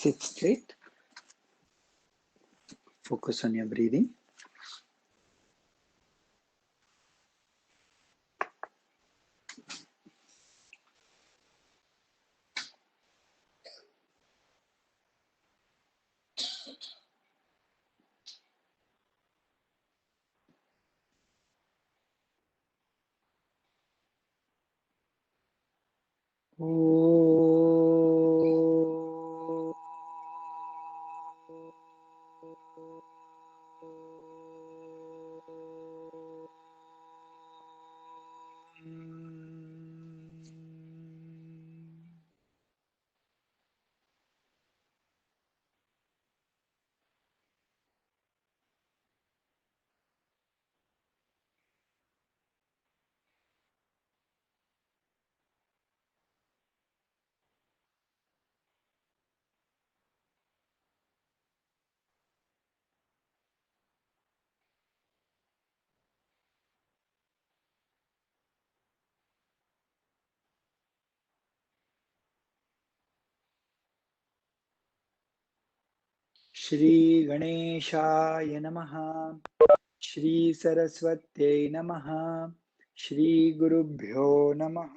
Sit straight. Focus on your breathing. Shri गणेशाय नमः. श्री सरस्वत्यै नमः. श्री गुरुभ्यो नमः.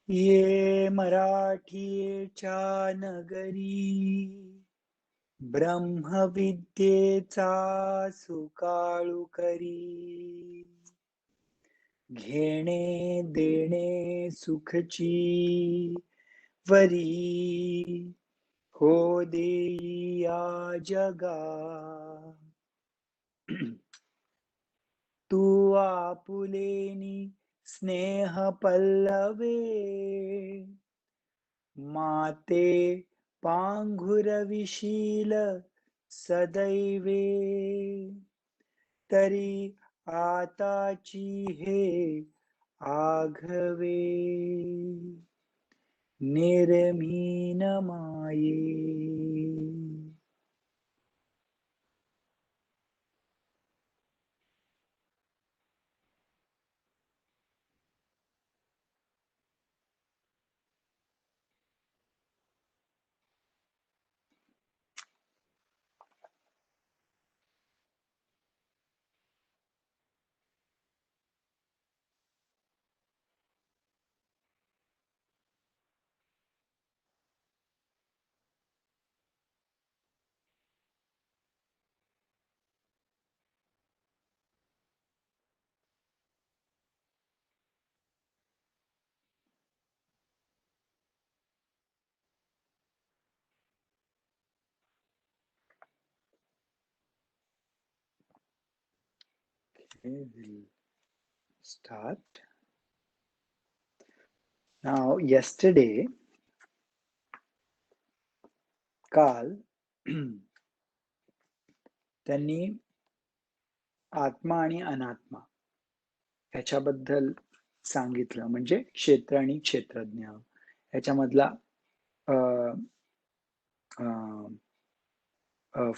ये मराठीच्या नगरी ब्रह्मविद्येचा सुकाळू करी. घेणे देणे सुखची वरी हो देई या जगा. तू आपुलेनी स्नेह पल्लवे माते पांघुरविशील सदैवे. तरी आताची हे आघवे निर्मीन माये. Okay, we'll start. Now, yesterday, काल त्यांनी आत्मा आणि अनात्मा ह्याच्याबद्दल सांगितलं. म्हणजे क्षेत्र आणि क्षेत्रज्ञ ह्याच्यामधला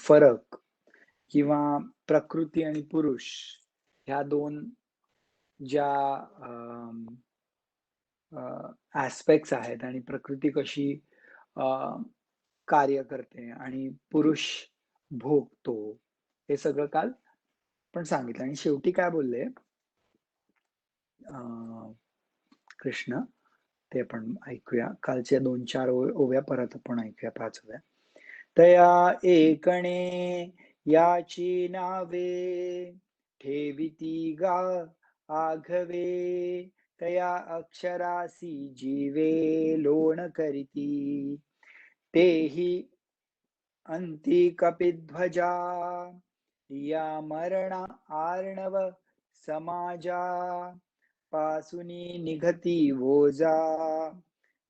फरक किंवा प्रकृती आणि पुरुष ह्या दोन ज्या ऍस्पेक्ट्स आहेत आणि प्रकृती कशी कार्य करते आणि पुरुष भोगतो हे सगळं काल पण सांगितलं. आणि शेवटी काय बोलले कृष्ण ते आपण ऐकूया. कालच्या 2-4 ओव्या परत आपण ऐकूया, 5 ओव्या. तया एकणे याची नावे ठेविती गा आघवे. तया अक्षरासी जीवे लोण करीती तेही अंती कपिध्वजा या मरणा आर्णव समाजा पासुनी निघती वोजा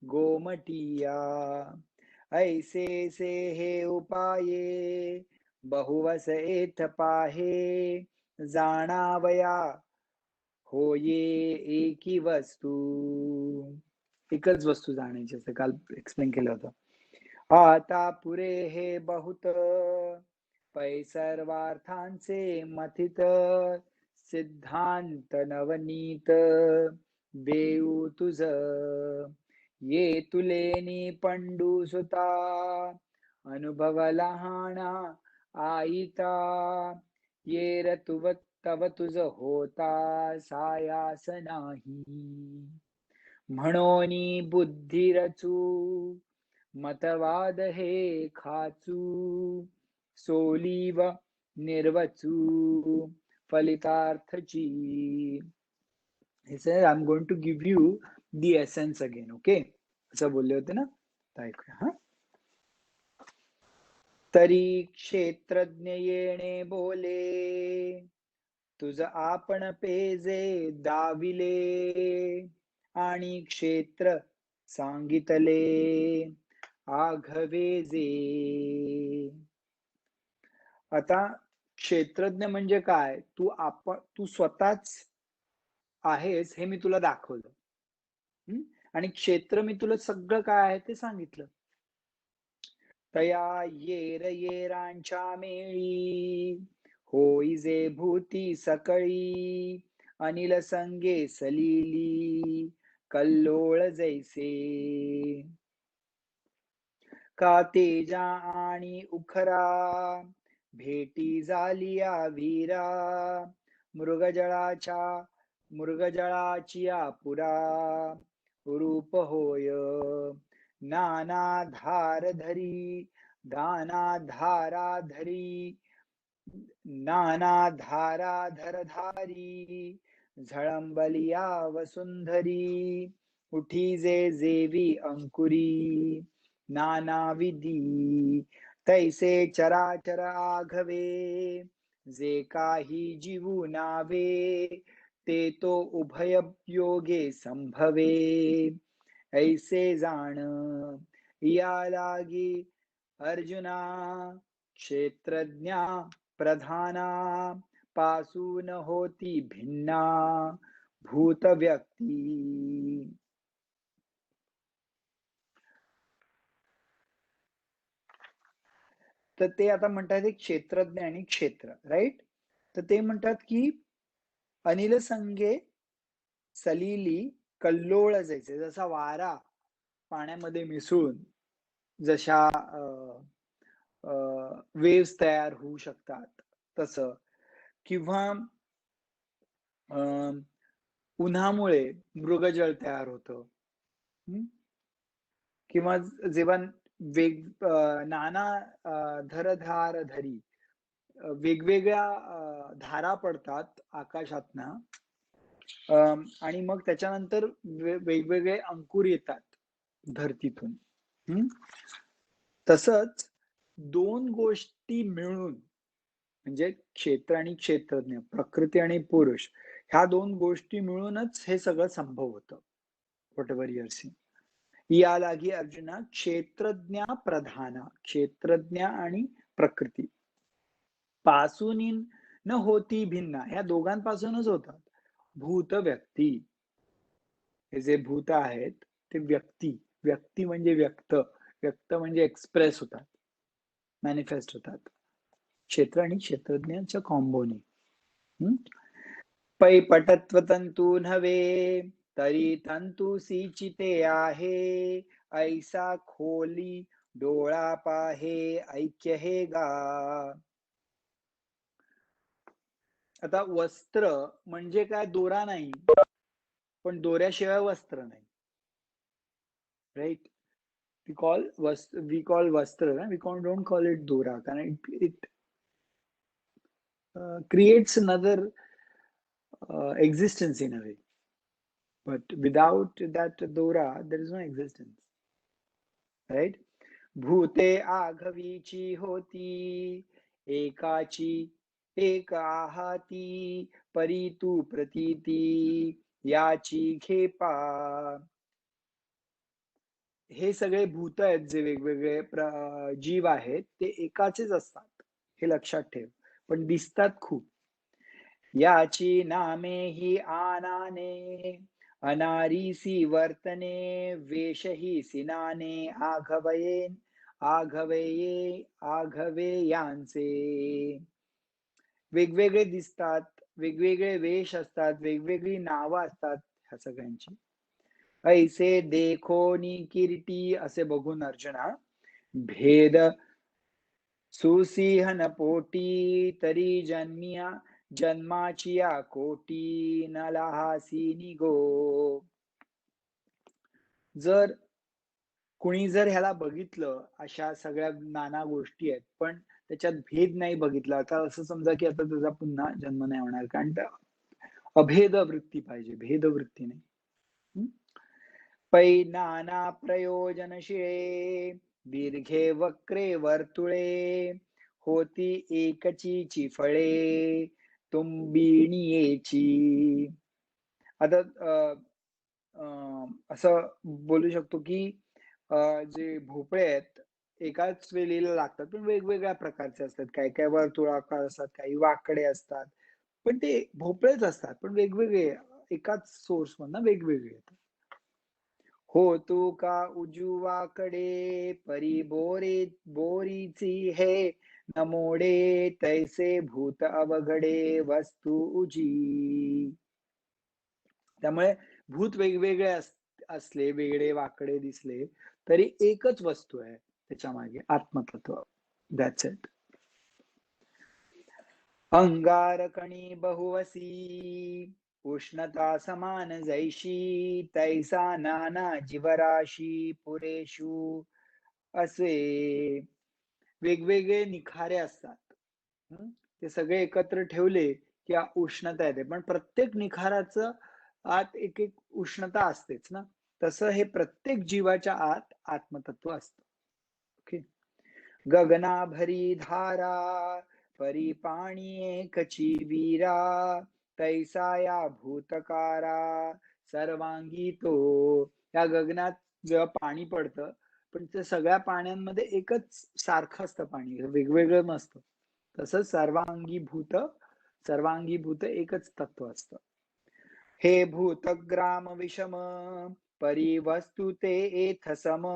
गोमटिया ऐसे से हे उपाये बहुवस एथ पाहे जाणावया होये एकी वस्तू. एकच वस्तू जाणायची असं काल एक्सप्लेन केलं होतं. आता पुरे हे बहुत पै सर्वार्थांचे मथित सिद्धांत नवनीत देऊ तुझ ये तुलेनी पंडू सुता अनुभव लहाना आईता ये रतुव तव तुझ होता सायास नाही म्हणोनी बुद्धी रचू मतवाद हे खाचू सोलीव निर्वचू फलितार्थची. He said, I'm going to give you the essence again, okay? असं बोलले होते ना, ऐकूया हा. तरी क्षेत्रज्ञ येणे बोले तुझ आपण पेजे दाविले आणि क्षेत्र सांगितले आघवेजे. आता क्षेत्रज्ञ म्हणजे काय, तू स्वतःच आहेस हे मी तुला दाखवलं आणि क्षेत्र मी तुला सगळं काय आहे ते सांगितलं. तया येर येरांच्या मेळी होई जे भूती सकळी अनिल संगे सलिली कल्लोळ जैसे का तेजा आणि उखरा भेटी झालिया वीरा मृगजळाची पुरा रूप होय नाना धार धरी नाना धारा धरधारी झळंबलिया वसुंधरी उठी जे जेवी अंकुरी नाना विधी तैसे चराचर आघवे जे काही जीवू नावे ते तो उभय योगे संभवे ऐसे जाण या लागी अर्जुना क्षेत्रज्ञा प्रधाना पासून होती भिन्ना भूत व्यक्ती. तर ते आता म्हणतात एक क्षेत्रज्ञ आणि क्षेत्र, राईट. तर ते म्हणतात की अनिल संगे सलिली कल्लोळ जैसे, जसा वारा पाण्यामध्ये मिसळून जशा वेव्स तयार होऊ शकतात तसं, किंवा उन्हामुळे मृगजळ तयार होतं, किंवा जेव्हा नाना धरधार धरी वेगवेगळ्या धारा पडतात आकाशातनं आणि मग त्याच्यानंतर वेगवेगळे अंकुर येतात धरतीतून. तसंच दोन गोष्टी मिळून म्हणजे क्षेत्र आणि क्षेत्रज्ञ, प्रकृती आणि पुरुष, ह्या दोन गोष्टी मिळूनच हे सगळं संभव होतं. Whatever you are seeing. या लागी अर्जुना क्षेत्रज्ञा प्रधाना, क्षेत्रज्ञ आणि प्रकृती पासून न होती भिन्ना, ह्या दोघांपासूनच होतात भूत व्यक्ती. हे जे भूत आहेत ते व्यक्ती म्हणजे व्यक्त म्हणजे एक्सप्रेस होतात, मॅनिफेस्ट होतात क्षेत्र आणि क्षेत्रज्ञाच्या कॉम्बोने. पै पटत्व तंतू नव्हे तरी तंतू सिचिते आहे ऐसा खोली डोळा पाहे ऐक्य हे गा. आता वस्त्र म्हणजे काय, दोरा नाही, पण दोऱ्याशिवाय वस्त्र नाही, राईट. वी कॉल वस्त्र, वी डोंट कॉल इट दोरा, कारण it creates another existence in a way. but without that dora there is no existence, right? भूते आघवीची होती एकाची एक आहाती परी तू प्रतीती याची खेपा. हे सगळे भूत आहेत जे वेगवेगळे जीव आहेत ते एकाचेच असतात, हे लक्षात ठेव, पण दिसतात खूप. याची नामे ही आनाने अनारीसी वर्तने वेशही सिनाने आघवये आघवे यांचे. वेगवेगळे दिसतात, वेगवेगळे वेश असतात, वेगवेगळी नावं असतात ह्या सगळ्यांची. ऐसे देखोनी किरीटी असे बघून अर्जुना भेद सुसिंहन पोटी तरी जन्माची या कोटी न लहासी निगो. जर कुणी जर ह्याला बघितलं, अशा सगळ्या नाना गोष्टी आहेत पण त्याच्यात भेद नाही बघितला, आता असं समजा की आता तुझा पुन्हा जन्म नाही होणार, कारण अभेद वृत्ती पाहिजे, भेद वृत्ती नाही. पै नाना प्रयोजन शिळे दीर्घे वक्रे वर्तुळे होती एकचीची फळे तुंबिणीयेची. आता असं बोलू शकतो की जे भोपळे आहेत एकाच वेलीला लागतात पण वेगवेगळ्या प्रकारचे असतात, काही काही वर्तुळाकार असतात, काही वाकडे असतात, पण ते भोपळेच असतात पण वेगवेगळे, एकाच सोर्स मधनं वेगवेगळे येतात. हो तू का उजवाकडे परी बोरीची हे न मोडे तैसे भूत अवघडे वस्तू उजी. त्यामुळे भूत वेगवेगळे असले, वेगळे वाकडे दिसले तरी एकच वस्तू आहे त्याच्या मागे, आत्मतत्व. That's it. अंगारकणी बहुवसी उष्णता समान जैशी तैसा नाना जीवराशी पुरेशू असे. वेगवेगळे निखारे असतात, ते सगळे एकत्र ठेवले की उष्णता येते, पण प्रत्येक निखाराचं आत एक एक उष्णता असतेच ना, तसं हे प्रत्येक जीवाच्या आत आत्मतत्व असतं. ओके. गगनाभरी धारा परी पाणी एकची वीरा तैसा या भूतकारा सर्वांगी तो. या गगनात जेव्हा पाणी पडतं पण ते सगळ्या पाण्यांमध्ये एकच सारखं असतं पाणी, वेगवेगळं नसतं. तसंच सर्वांगी भूत एकच तत्व असतं. हे भूतग्राम विषम परी वस्तु ते एथ सम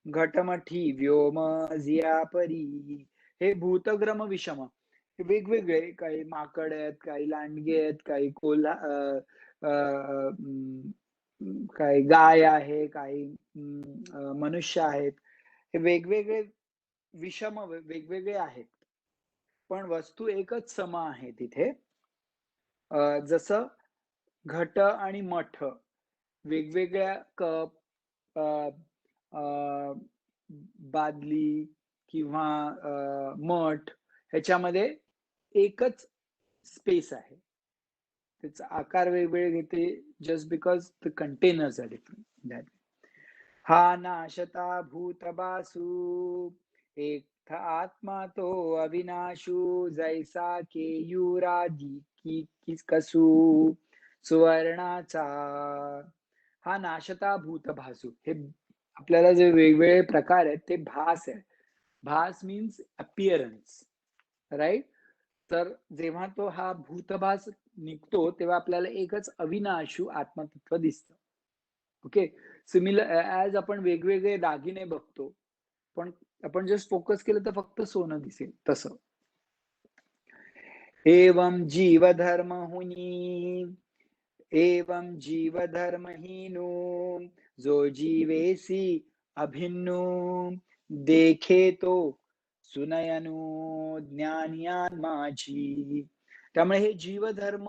घटमठी व्योम जिया परी. हे भूतग्रम विषम, वेगवेगळे, काही माकड आहेत, काही लांडगे आहेत, काही काही गाय आहे, काही मनुष्य आहेत, हे वेगवेगळे विषम वेगवेगळे आहेत पण वस्तू एकच सम आहे तिथे. जसं घट आणि मठ वेगवेगळ्या कप, बादली किंवा मठ ह्याच्यामध्ये एकच स्पेस आहे, त्याचा आकार वेगवेगळे घेते just because the containers are different. हा नाशता भूतबासू एक आत्मा तो अविनाशू जैसा केयुरादी की कसू सुवर्णाचा. हा नाशता भूतभासू, हे आपल्याला जे वेगवेगळे प्रकार आहेत ते भास आहे. भास मीन्स अपिअरन्स, राईट. तर जेव्हा तो हा भूतभास निघतो तेव्हा आपल्याला एकच अविनाशू आत्मतत्व दिसतं. ओके. सिमिलर ऍज आपण वेगवेगळे दागिने बघतो पण आपण जस्ट फोकस केलं तर फक्त सोनं दिसेल, तसं. एवं जीवधर्म हुनी एवं जीवधर्महीनो जो जीवेसी अभिन्नो देखे तो सुनयनो ज्ञानियान माझी. त्यामुळे हे जीवधर्म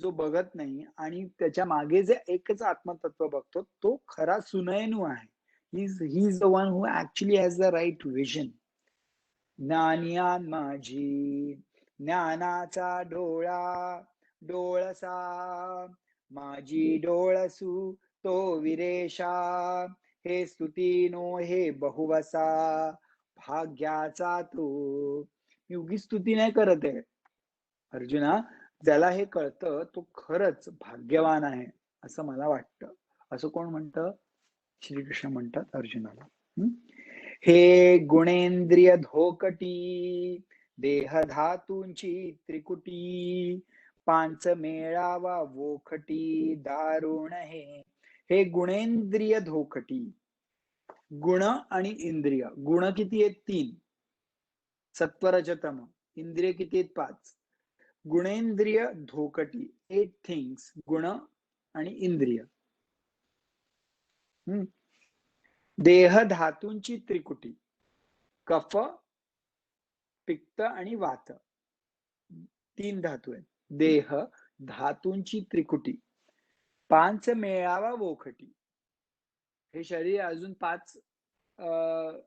जो बघत नाही आणि त्याच्या मागे जे एकच आत्मतत्व बघतो तो खरा सुनयनू आहे. He is the one who actually has the right vision. ज्ञानियान माझी ज्ञानाचा डोळा डोळसा माझी डोळसू तो विरेशा, हे स्तुतीनो हे बहुवसा, भाग्याचा तो. मी उगीच स्तुती नाही करत आहे अर्जुना, ज्याला हे कळतं तो खरंच भाग्यवान आहे असं मला वाटतं. असं कोण म्हणतं? श्रीकृष्ण म्हणतात अर्जुनाला. हे गुणेंद्रिय धोकटी, देह धातूंची त्रिकुटी, पांच मेळावा वोखटी, दारुण हे. हे गुणेंद्रिय धोकटी. गुण आणि इंद्रिय. गुण किती आहेत? 3. सत्वरजतम. इंद्रिय किती आहेत? 5. गुणेंद्रिय धोकटी. 8 थिंग्स. गुण आणि इंद्रिय. देह धातूंची त्रिकुटी. कफ, पित्त आणि वात. 3 धातू आहेत. देह धातूंची त्रिकुटी. 5 मेळावा वोखटी. हे शरीर अजून 5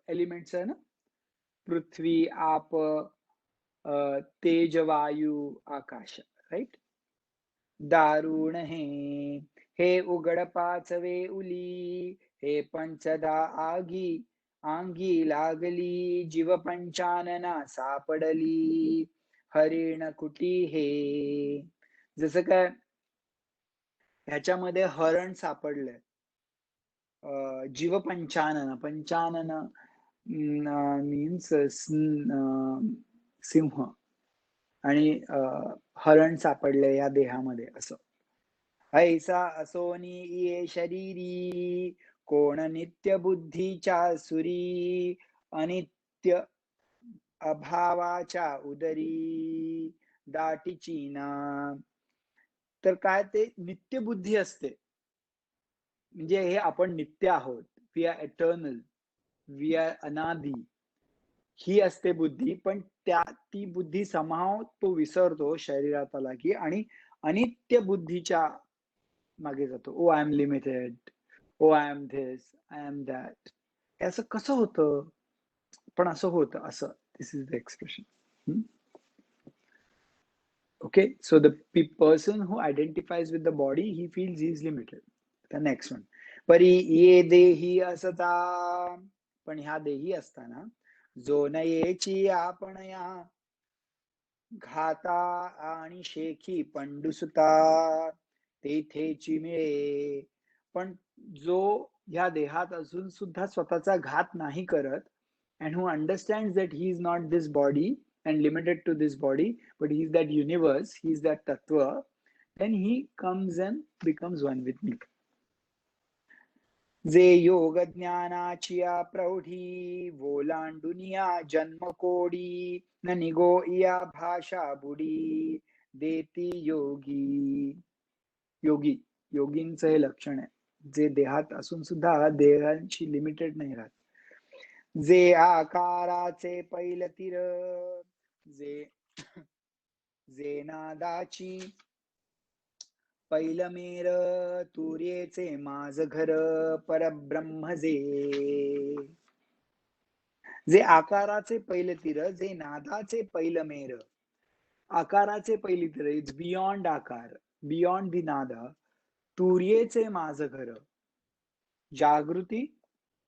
एलिमेंट्स आहे ना. पृथ्वी, आप, तेज, वायू, आकाश. राईट. दारुण हे उघड 5 वेउली, हे पंचदा आगी अंगी लागली, जीव पंचानना सापडली, हरिण कुटी हे. जसं काय ह्याच्यामध्ये हरण सापडलंय. जीव पंचानन. पंचानन मीन्स सिंह आणि हरण सापडले या देहामध्ये असं. ऐसा असोनी ये शरीरी, कोण नित्य बुद्धीच्या सुरी, अनित्य अभावाच्या उदरी, दाटीची ना. तर काय ते नित्य बुद्धी असते, म्हणजे हे आपण नित्य आहोत. We are eternal, we are अनादी, ही असते बुद्धी. पण ती बुद्धी समाव तो विसरतो शरीरात आला की, आणि अनित्य बुद्धीच्या मागे जातो. Oh I am limited, oh I am this, I am that. असं कसं होतं? पण असं होतं. असं this is the expression. Okay, so the person who identifies with the body, he feels he is limited. The next one, परी ये देही असता, पण ह्या देही असताना, जो नयेची आपण या, घाता आणि शेखी पंडुसुता, तेथेची मिळे. पण जो ह्या देहात असून सुद्धा स्वतःचा घात नाही करत, and who understands that he is not this body and limited to this body, but he is that universe, he is that tattva, then he comes and becomes one with me. जे योग ज्ञानाची प्रौढी, ओलांडुनिया जन्म कोडी, न निगो या भाषा बुडी, देती योगी. योगी, योगींचं हे लक्षण आहे, जे देहात असून सुद्धा देहांशी लिमिटेड नाही राहत. जे आकाराचे पैलतीर, जे नादाची पैलमेर, तुर्येचे माझ घर, परब्रह्म जे आकाराचे पैलतीर, जे नादाचे पैलमेर. आकाराचे पैलतीर इज बियॉन्ड आकार, बियॉन्ड दी नादा. तुर्येचे माझ घर. जागृती,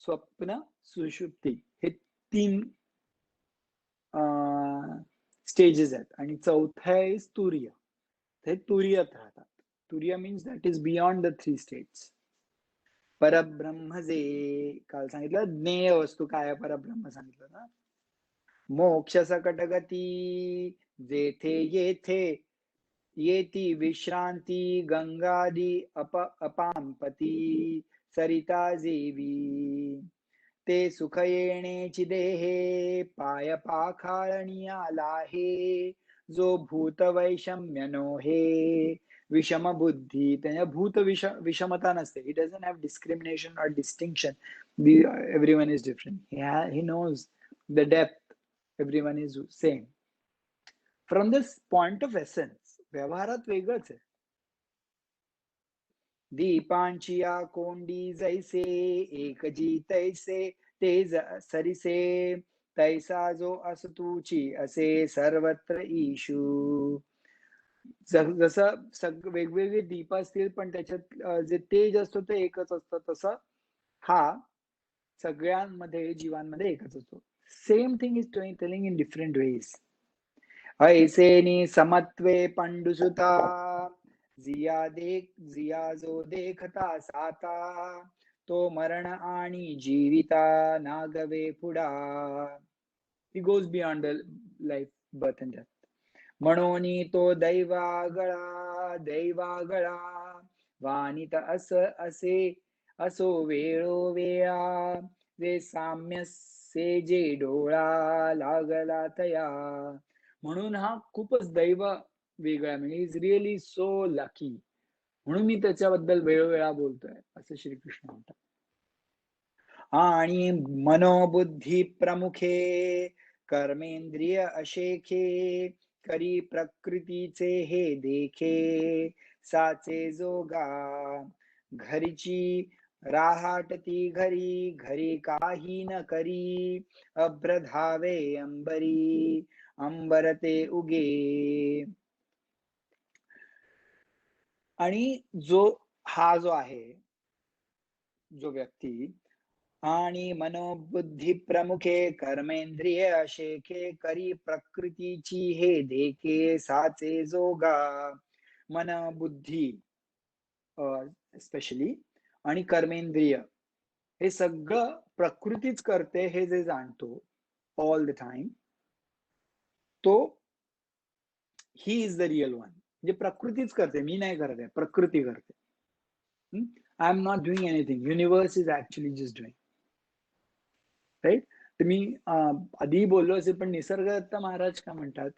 स्वप्न, सुषुप्ती हे 3 स्टेजेस आहेत, आणि चौथा इज तुर्य. ते तुर्यात राहतात. तुर्य means that is beyond the 3 states. परब्रह्म जे काल सांगितलं, ज्ञेय वस्तू काय परब्रह्म सांगितलं ना. मोक्ष सकटगती, जेथे येथे येती विश्रांती, गंगादी अपांपती, सरिता जेवी, ते सुख येणेची देहे, पाय पाखाळणिया लाहे, जो भूत वैषम्य नोहे, विषम बुद्धी. त्याने भूत विषमता नसते. He doesn't have discrimination or distinction. Everyone is different. He knows the depth. Everyone is same. From this point of essence, व्यवहारात वेगळंच आहे. दीपांची या कोंडी जैसे, एकजी तैसे तेज सरिसे, तैसा जो असतूची असे सर्वत्र ईशू. जसं वेगवेगळे दीप असतील पण त्याच्यात जे तेज असतं ते एकच असतं, तसं हा सगळ्यांमध्ये जीवांमध्ये एकच असतो. Same thing is telling in different ways. ऐसेनी समत्वे पंडुसुता, जिया जो देखता साता, तो मरण आणि जीविता Nagwe पुढा. He goes beyond the life, birth and death. म्हणून तो दैवागळा वाणित असे असो वेळोवेळा, जे साम्य से जे डोळा लागला तया. म्हणून हा खूपच दैव वेगळा, म्हणजे इज रिअली सो लकी, म्हणून मी त्याच्याबद्दल वेळोवेळा बोलतोय असं श्रीकृष्ण म्हणतात. आणि मनोबुद्धी प्रमुखे कर्मेंद्रिय अशेखे, करी प्रकृतीचे हे देखे साचे जोगा. घरीची राहाटती घरी, घरी काही न करी, अभ्र धावे अंबरी, अंबरते उगे. आणि हा जो आहे, जो व्यक्ती, आणि मनोबुद्धी प्रमुखे कर्मेंद्रिय अशेखे, करी प्रकृतीची हे देखे साचे जोगा. मन बुद्धी स्पेशली आणि कर्मेंद्रिय हे सगळं प्रकृतीच करते हे जे जाणतो ऑल द टाइम, तो he is the real one. म्हणजे प्रकृतीच करते, मी नाही करत आहे, प्रकृती करते. I am not doing anything, universe is actually just doing. Right. तर मी आधी बोललो असेल, पण निसर्गदत्त महाराज काय म्हणतात,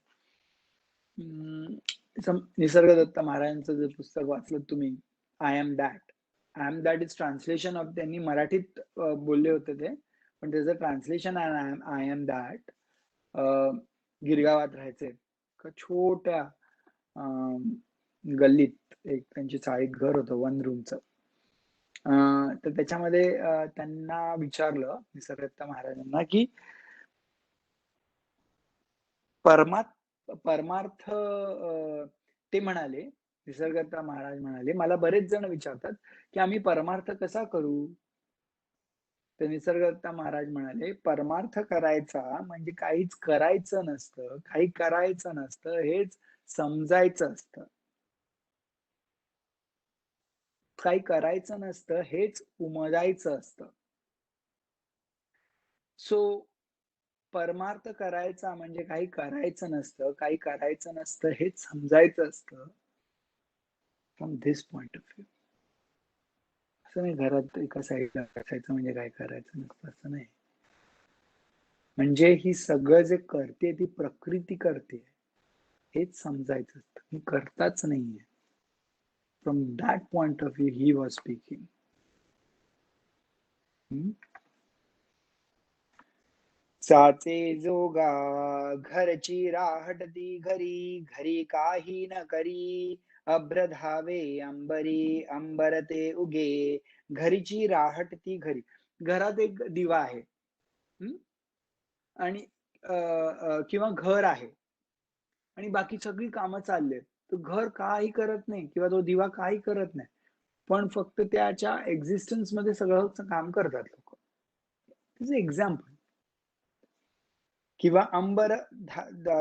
निसर्गदत्त महाराजांचं जे पुस्तक वाचलं तुम्ही, I am that is translation of, त्यांनी मराठीत बोलले होते ते, पण त्याचं ट्रान्सलेशन आय एम दॅट. गिरगावात राहायचे का छोट्या गल्लीत, एक त्यांची चाळीत घर होतं 1 रूमचं. तर त्याच्यामध्ये त्यांना विचारलं निसर्गदत्त महाराजांना की परमार्थ, ते म्हणाले, निसर्गदत्त महाराज म्हणाले, मला बरेच जण विचारतात की आम्ही परमार्थ कसा करू. तर निसर्गदत्त महाराज म्हणाले, परमार्थ करायचा म्हणजे काहीच करायचं नसतं, काही करायचं नसतं, हेच समजायचं असतं. काही करायचं नसतं, हेच उमजायचं असतं. सो परमार्थ करायचा म्हणजे काही करायचं नसतं, काही करायचं नसतं, हेच समजायचं असतं. From this point of view. असं नाही घरात एका साईडला बसायचं म्हणजे काय करायचं नसतं, असं नाही. म्हणजे ही सगळं जे करते ती प्रकृती करते हेच समजायचं असतं, ही करताच नाहीये. From that point of view he was speaking. साचे जोगा घरची राहटती घरी, घरी काही न करी, अभ्र धावे अंबरी, अंबरते उगे. घरीची राहटती घरी, घरात एक दिवा आहे आणि किंवा घर आहे आणि बाकी सगळी कामं चाललेत, तर घर काही करत नाही किंवा तो दिवा काही करत नाही, पण फक्त त्याच्या एक्झिस्टन्स मध्ये सगळं काम करतात लोक. एक्झाम्पल. किंवा अंबर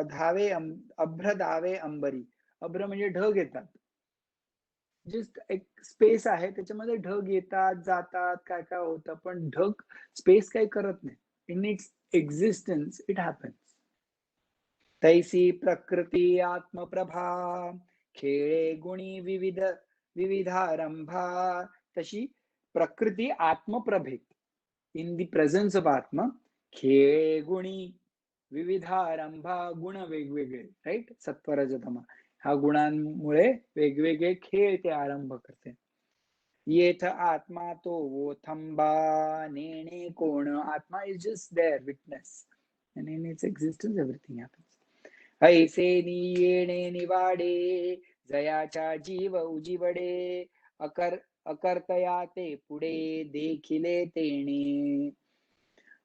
धावे अभ्र धावे अंबरी, अभ्र म्हणजे ढग येतात, जस्ट एक स्पेस आहे त्याच्यामध्ये ढग येतात जातात, काय काय होतं, पण ढग स्पेस काही करत नाही. In its existence it happens. तैसी प्रकृती आत्मप्रभा, खेळे गुणी विविधारंभा. तशी प्रकृती आत्मप्रभेत, इन दी प्रेझेन्स ऑफ आत्मा, खेळे गुणी विविधारंभा, गुण वेगवेगळे, राईट. सत्वरजतमा ह्या गुणांमुळे वेगवेगळे खेळ ते आरंभ करते. येथ आत्मा तो वो थंबा, नेणे कोण, atma is just there witness, and in its existence everything happens. ऐसे येणे निवाडे, जयाच्या जीव उजीवडे, अकर्तया ते पुढे देखिले तेणे.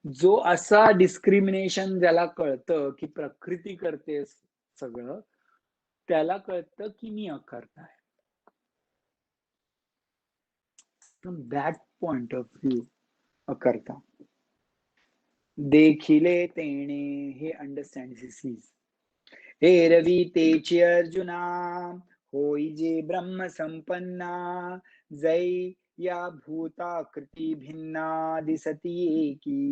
जो असा डिस्क्रिमिनेशन ज्याला कळतं की प्रकृती करते सगळं, त्याला कळतं की मी अकर्ता आहे. From that point of view अकर्ता. देखिले तेणे हे अंडरस्टँड ही सीज. हे रवी तेची अर्जुना होई जे ब्रह्म संपन्ना जै या भूताकृती भिन्ना दिसती एकी.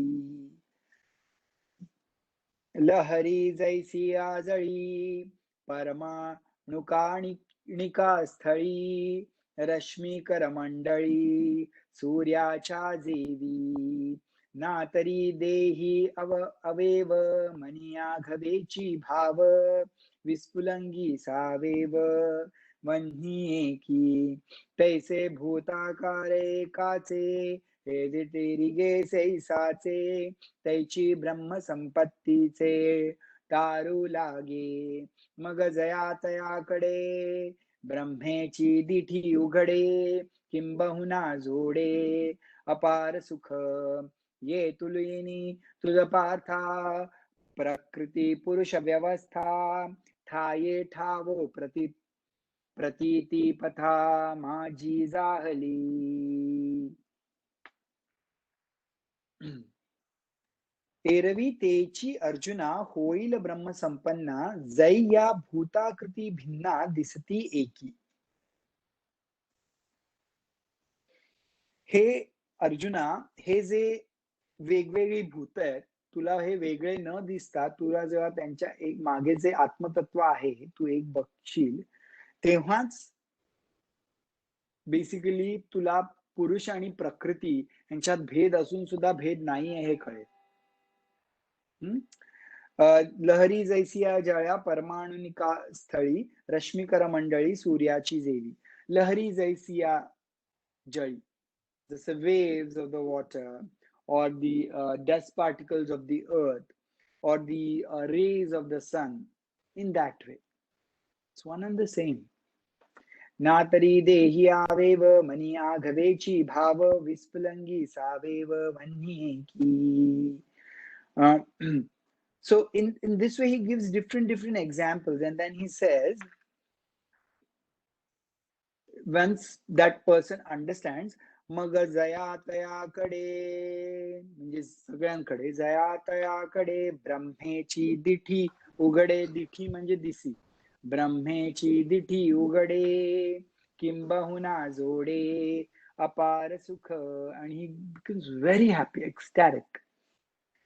लहरी जैसी आजळी परमाणुकाणिका स्थळी रश्मीकर मंडळी सूर्याच्या जेवी ना तरी देही अवेव मनी आघवेची भाव विस्फुलंगी सावेव वन्ही की तैसे भूताकारे काचे हे तेरी गे सैसाचे तैची ब्रह्म संपत्तीचे तारू लागे मग जया तयाकडे ब्रह्मेची दिठी उघडे किंबहुना जोडे अपार सुख ये तुलिनी तुझ पार्था प्रकृती पुरुष व्यवस्था ठाये ठावो प्रतीती पथा माझी जाहली. एरवी तेची अर्जुना होईल ब्रह्मसंपन्ना जै या भूताकृती भिन्ना दिसती एकी. हे अर्जुना, हे जे वेगवेगळी भूत आहेत तुला हे वेगळे न दिसता तुला जेव्हा त्यांच्या एक मागे जे आत्मतत्व आहे तू एक बघशील तेव्हाच बेसिकली तुला पुरुष आणि प्रकृती यांच्यात भेद असून सुद्धा भेद नाही आहे हे कळेल. लहरी जैसिया जळ्या परमाणुनिका स्थळी रश्मीकर मंडळी सूर्याची जेवी. लहरी जैसिया जळी, जसं waves of the water or the dust particles of the earth or the rays of the sun, in that way it's one and the same. ना तरी देही आवेव मनी आघवेची भाव विस्फुलंगी सावेव वन्ही की. So in this way he gives different examples and then he says once that person understands मग जया तयाकडे म्हणजे सगळ्यांकडे जया तयाकडे ब्रह्मेची दिठी उघडे. दिठी म्हणजे दिसी. ब्रह्मेची दिठी उघडे किंबहुना जोडे अपार सुख. आणि he becomes very happy, ecstatic.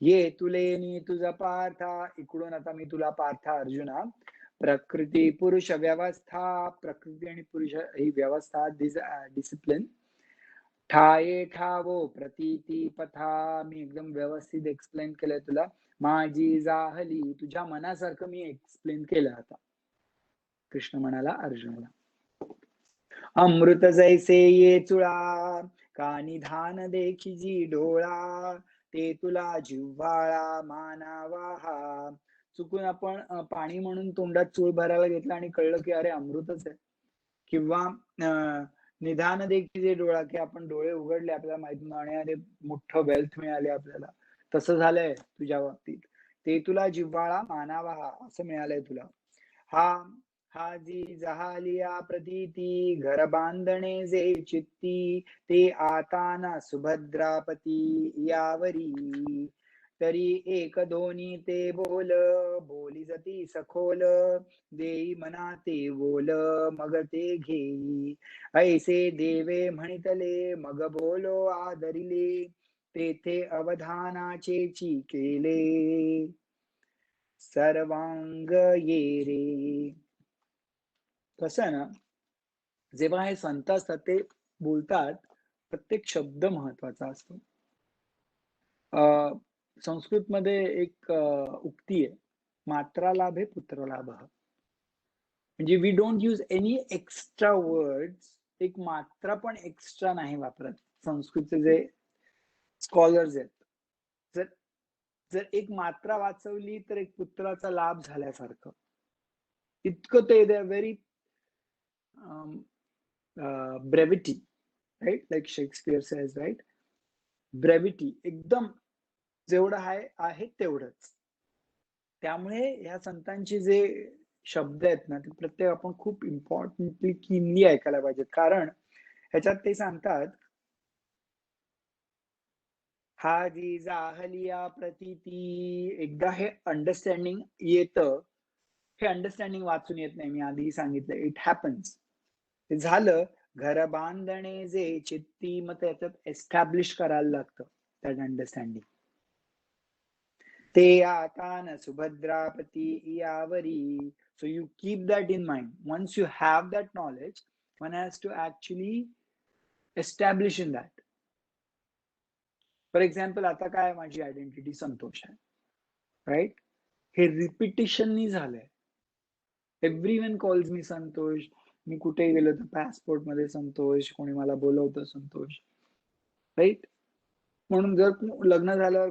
ये तुलेनी तुझा पार्था, इकडून आता मी तुला पार्था अर्जुना प्रकृती पुरुष व्यवस्था, प्रकृती आणि पुरुष ही व्यवस्था डिसिप्लिन ठाये ठावो प्रतीती पथा, मी एकदम व्यवस्थित एक्सप्लेन केलंय तुला. माझी जाहली, तुझ्या मनासारखं मी एक्सप्लेन केलं आता. कृष्ण म्हणाला अर्जुनाला. अमृत जैसे ये चुळा कानिधान देखिजी डोळा ते तुला जिव्हाळा मानावा. चुकून आपण पाणी म्हणून तोंडात चूळ भरायला घेतलं आणि कळलं की अरे अमृतच आहे. किंवा निधान देखील डोळा, की आपण डोळे उघडले आपल्याला माहित नाही अरे मोठं वेल्थ मिळाले आपल्याला. तसं झालंय तुझ्या बाबतीत. ते तुला जिव्हाळा मानावा असं मिळालंय तुला. हा जी जहालिया प्रतीती घर बांधणे जे चित्ती ते आता ना सुभद्रापती यावरी. तरी एक दोन्ही ते बोली जती सखोल देई मना ते बोल मग ते घेई. ऐसे देवे म्हणितले मग बोलो आदरिले तेथे अवधानाचे केले सर्वांग ये रे. कसं आहे ना, जेव्हा हे संत असतात ते बोलतात प्रत्येक शब्द महत्वाचा असतो. संस्कृत मध्ये एक उक्ती आहे, मात्रा लाभ है पुत्र लाभ. म्हणजे we don't use any extra words. एक मात्रा पण एक्स्ट्रा नाही वापरत संस्कृतचे जे स्कॉलर्स आहेत. जर जर एक मात्रा वाचवली तर एक पुत्राचा लाभ झाल्यासारखं. इतकं ते they are very brevity, right, like Shakespeare says, right, brevity, एकदम जेवढं आहे तेवढंच. त्यामुळे ह्या संतांची जे शब्द आहेत ना, ते प्रत्येक आपण खूप इम्पॉर्टंटली कीनली ऐकायला पाहिजेत. कारण ह्याच्यात ते सांगतात, हा जी जाहलिया प्रतीती, एकदा हे अंडरस्टँडिंग येतं, हे अंडरस्टँडिंग वाचून येत नाही. मी आधीही सांगितलं, इट हॅपन्स. ते झालं, घर बांधणे जे चित्ती, मग त्याच्यात एस्टॅब्लिश करायला लागतं दॅट अंडरस्टँडिंग. ते आता न Subhadrapati यावरी. So you keep that in mind. Once you have that knowledge, one has to actually establish in that. For example, आता काय माझी आयडेंटिटी संतोष आहे, राईट? हे रिपिटिशननी झालंय. Everyone calls me Santosh. मी कुठे गेलो तर पासपोर्ट मध्ये संतोष, कोणी मला बोलवतं संतोष, राईट? म्हणून जर लग्न झाल्यावर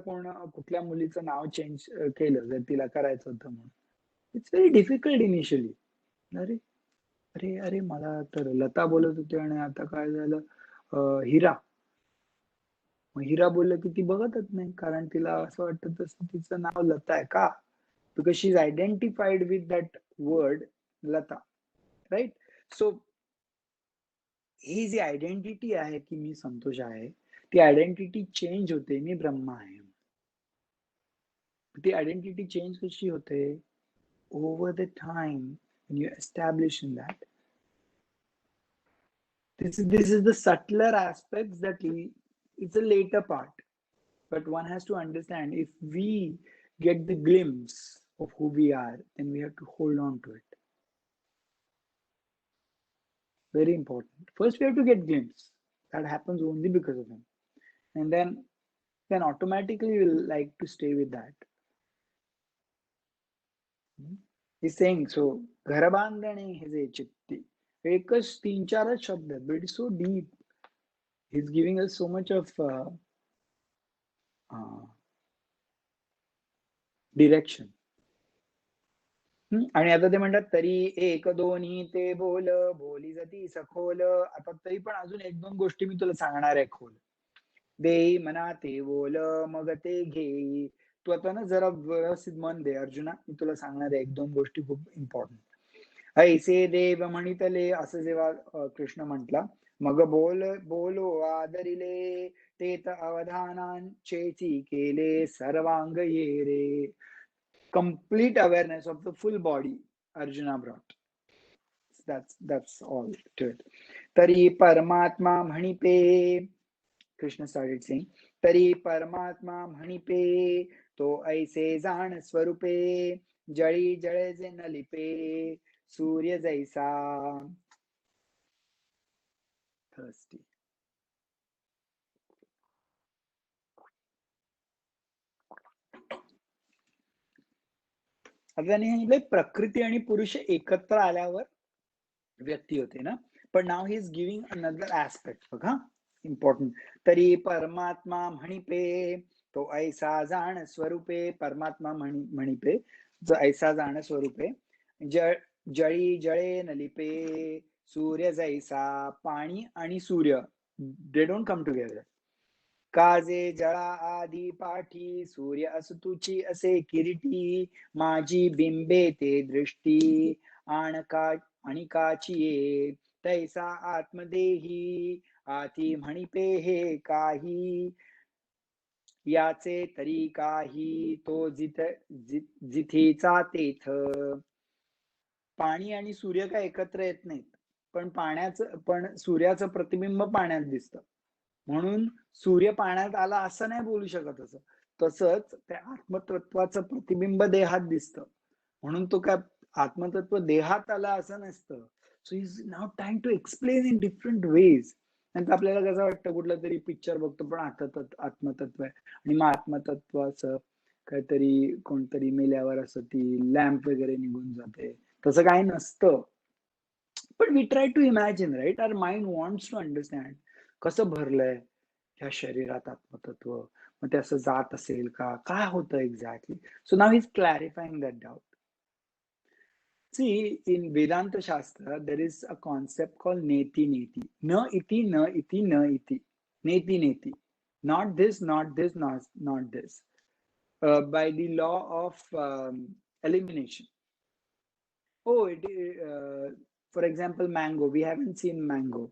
कुठल्या मुलीचं नाव चेंज केलं, जर तिला करायचं होतं म्हणून, इट्स व्हेरी डिफिकल्ट इनिशियली. अरे अरे अरे मला तर लता बोलत होते आणि आता काय झालं, हिरा. मग हिरा बोललं की ती बघतच नाही, कारण तिला असं वाटतं तसं तिचं नाव लता आहे. का? Because she is identified with that word Lata, right? So ही जी आयडेंटिटी आहे की मी संतोष आहे, ती आयडेंटिटी चेंज होते, मी ब्रह्मा आहे. ती आयडेंटिटी चेंज कशी होते? Over the time when you establish in that. This is the subtler aspects that it's a later part, but one has to understand, if we get the glimpse of who we are, then we have to hold on to it. Very important. First we have to get glimpse. That happens only because of him, and then automatically we'll like to stay with that. He's saying, so घरबांधणे हे जे चित्ती, एकच 3-4 शब्द, but it's so deep. He's giving us so much of direction. आणि आता ते म्हणतात, तरी एक दोन्ही ते बोल, बोली जती सखोल. आता तरी पण अजून 1-2 गोष्टी मी तुला सांगणार आहे खोल. देई मना ते बोल, मग ते घेई. तू आता ना जरा व्यवस्थित मन दे अर्जुना, मी तुला सांगणार आहे 1-2 गोष्टी खूप इम्पॉर्टंट. ऐसे देव म्हणितले, असं जेव्हा कृष्ण म्हटला, मग बोलो आदरिले, तेत अवधानांचेची केले सर्वांग ये रे. Complete awareness of the full body Arjuna brought. That's all to it. Tari Paramatma Manipe, Krishna started saying, Tari Paramatma Manipe, to aise jaan swarupe, jali jale je nalipe, Surya jaisa. Thirsty. आता त्यांनी प्रकृती आणि पुरुष एकत्र आल्यावर व्यक्ती होते ना, पण नाव he is giving another aspect. बघा, इम्पॉर्टंट. तरी परमात्मा म्हणिपे, तो ऐसा जाण स्वरूपे. परमात्मा म्हणिपे, जो ऐसा जाण स्वरूपे. जळी जळे नलिपे, सूर्य जैसा. पाणी आणि सूर्य, दे डोंट कम टुगेदर. काजे जळा आधी पाठी, सूर्य असतुची असे किरीटी. माझी बिंबे ते दृष्टी, आणि काची ये. तैसा आत्मदेही, आती म्हणिपे हे काही. याचे तरी काही, तो जिथेचा तेथ. पाणी आणि सूर्य काय एकत्र येत नाहीत, पण सूर्याचं प्रतिबिंब पाण्यात दिसतं, म्हणून सूर्य पाण्यात आला असं नाही बोलू शकत. तसंच त्या आत्मतत्वाचं प्रतिबिंब देहात दिसतं, म्हणून तो काय आत्मतत्व देहात आला असं नसतं. So is now trying to explain in different ways. नंतर आपल्याला कसं वाटतं, कुठला तरी पिक्चर बघतो पण आत्मतत्व आहे, आणि मग आत्मतत्वाचं काहीतरी कोणतरी मेल्यावर असं ती लॅम्प वगैरे निघून जाते, तसं काही नसतं. पण we try to imagine, right? Our mind wants to understand कसं भरलंय ह्या शरीरात आत्मतत्व, मग ते असं जात असेल का, काय होतं एक्झॅक्टली. सो नाव is clarifying that doubt. See, in Vedanta Shastra, there is a concept called neti neti. Na iti, na iti, na iti. Neti neti. Not this, not this, not this. By the law of elimination. Oh, for example, mango. We haven't seen mango.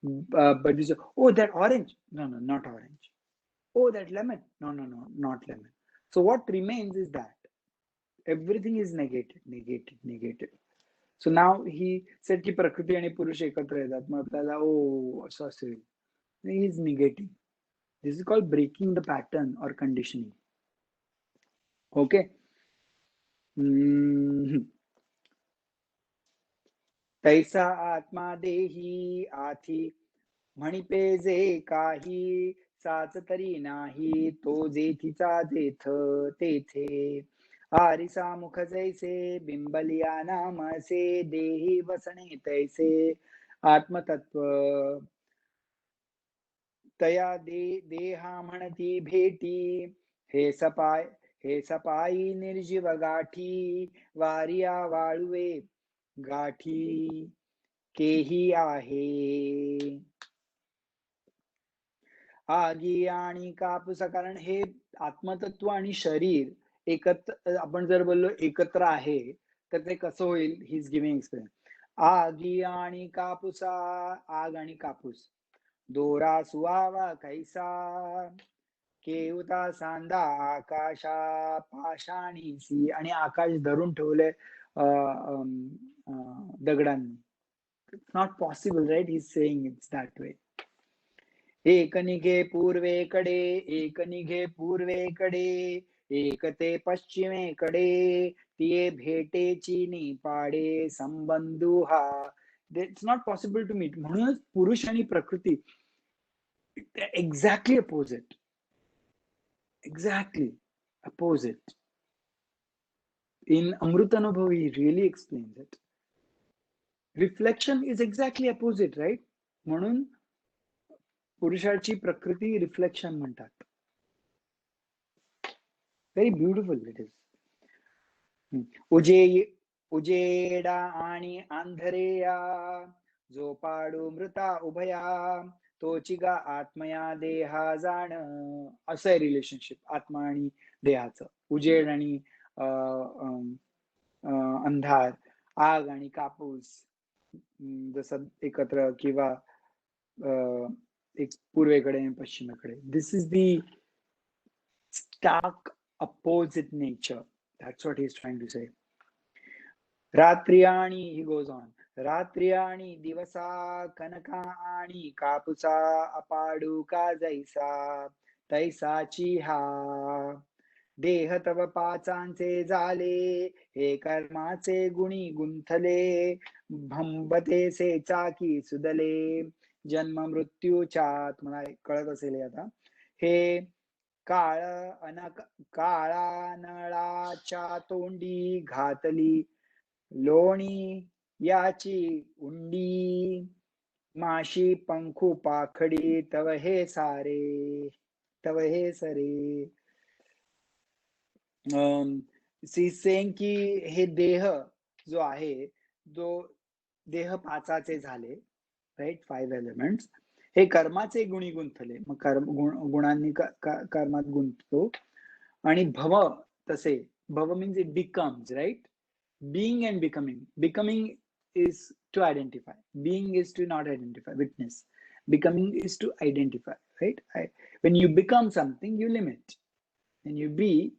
But you say, oh, that orange. No, no, not orange. Oh, that lemon. No, no, no, not lemon. So what remains is that everything is negated, negated, negated. So now he said की प्रकृती आणि पुरुष एकत्र येतात. मग आपल्याला ओ असं असेल. He is negating. This is called breaking the pattern or conditioning. Okay. तैसा आत्मा देही आथी म्हणिपे जे काही साच तरी नाही तो जेथीचा जेथ तेथे आरिसा मुख जैसे बिंबलिया नामसे देही वसणे तैसे आत्मतत्व तया देहा म्हणती भेटी हे सपाई निर्जीव गाठी वारिया वाळुवे गाठी केही आहे आगी आणि कापूस कारण हे आत्मतत्व आणि शरीर एकत्र आपण जर बोललो एकत्र आहे तर ते कसं होईल ही इज गिव्हिंग एक्सप्लेन आगी आणि कापूसा आग आणि कापूस दोरा सुवावा कैसा केवता सांदा आकाशा पाषाणीसी आणि आकाश धरून ठेवले दगडांनी it's not possible right he is saying it's that way एक निघे पूर्वेकडे एक निघे पूर्वेकडे एक ते पश्चिमेकडे तिये भेटेची निपाडे संबंधू हा it's not possible to meet म्हणूनच पुरुष आणि प्रकृती exactly opposite exactly opposite in Amrit Anubhav he really explains it reflection is exactly opposite right म्हणून पुरुषाची प्रकृती रिफ्लेक्शन म्हणतात very beautiful it is उजेडा आणि अंधरेया जो पाडू मृता उभया तोची गा आत्मया देहा जाण असं आहे रिलेशनशिप आत्मा आणि देहाचं उजेड आणि अंधार आग आणि कापूस जसं एकत्र किंवा एक पूर्वेकडे आणि पश्चिमेकडे this is the stark opposite nature that's what he's trying to say रात्री आणि he goes on रात्री आणि दिवसा कनका आणि कापुसा अपाडू का जैसा तैसाची हा देह तव पाचांचे झाले हे कर्माचे गुणी गुंथले भंबतेसे चाकी सुदले जन्म मृत्यूच्या तुम्हाला कळत असेल आता हे काळा नळाच्या तोंडी घातली लोणी याची उंडी माशी पंखू पाखडी तव हे सरे सेंग की हे देह जो आहे जो देह पाचाचे झाले राईट 5 एलिमेंट्स हे कर्माचे गुणी गुंतले मग गुणांनी कर्मात गुंततो आणि भव तसे भव means it becomes right being and becoming is to identify being is to not identify witness becoming is to identify right when you become something you limit when you be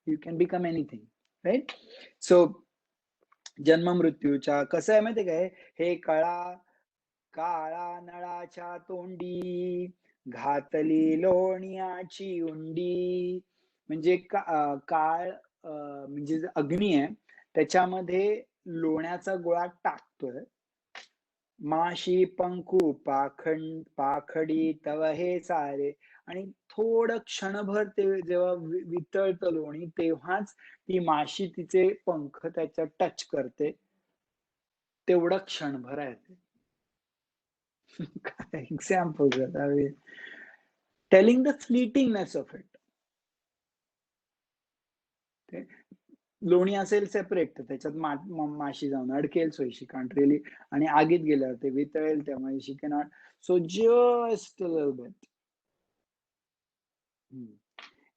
you can become anything right so जन्म मृत्यूच्या कसं आहे माहिती काय हे काळा नळाच्या तोंडी घातली लोण्याची उंडी म्हणजे काळ म्हणजे अग्नी आहे त्याच्यामध्ये लोण्याचा गोळा टाकतोय माशी पंखू पाखडी तव हे सारे आणि थोडं क्षणभर ते जेव्हा वितळतं लोणी तेव्हाच ती माशी तिचे पंख त्याच्यात टच करते तेवढं क्षणभर आहे ते example telling the fleetingness of it लोणी असेल सेपरेट तर त्याच्यात माशी जाऊन अडकेल सोयशी कांट रिअली आणि आगीत गेल्यावर ते वितळेल त्यामुळे शी कॅनॉट सो जस्ट बेट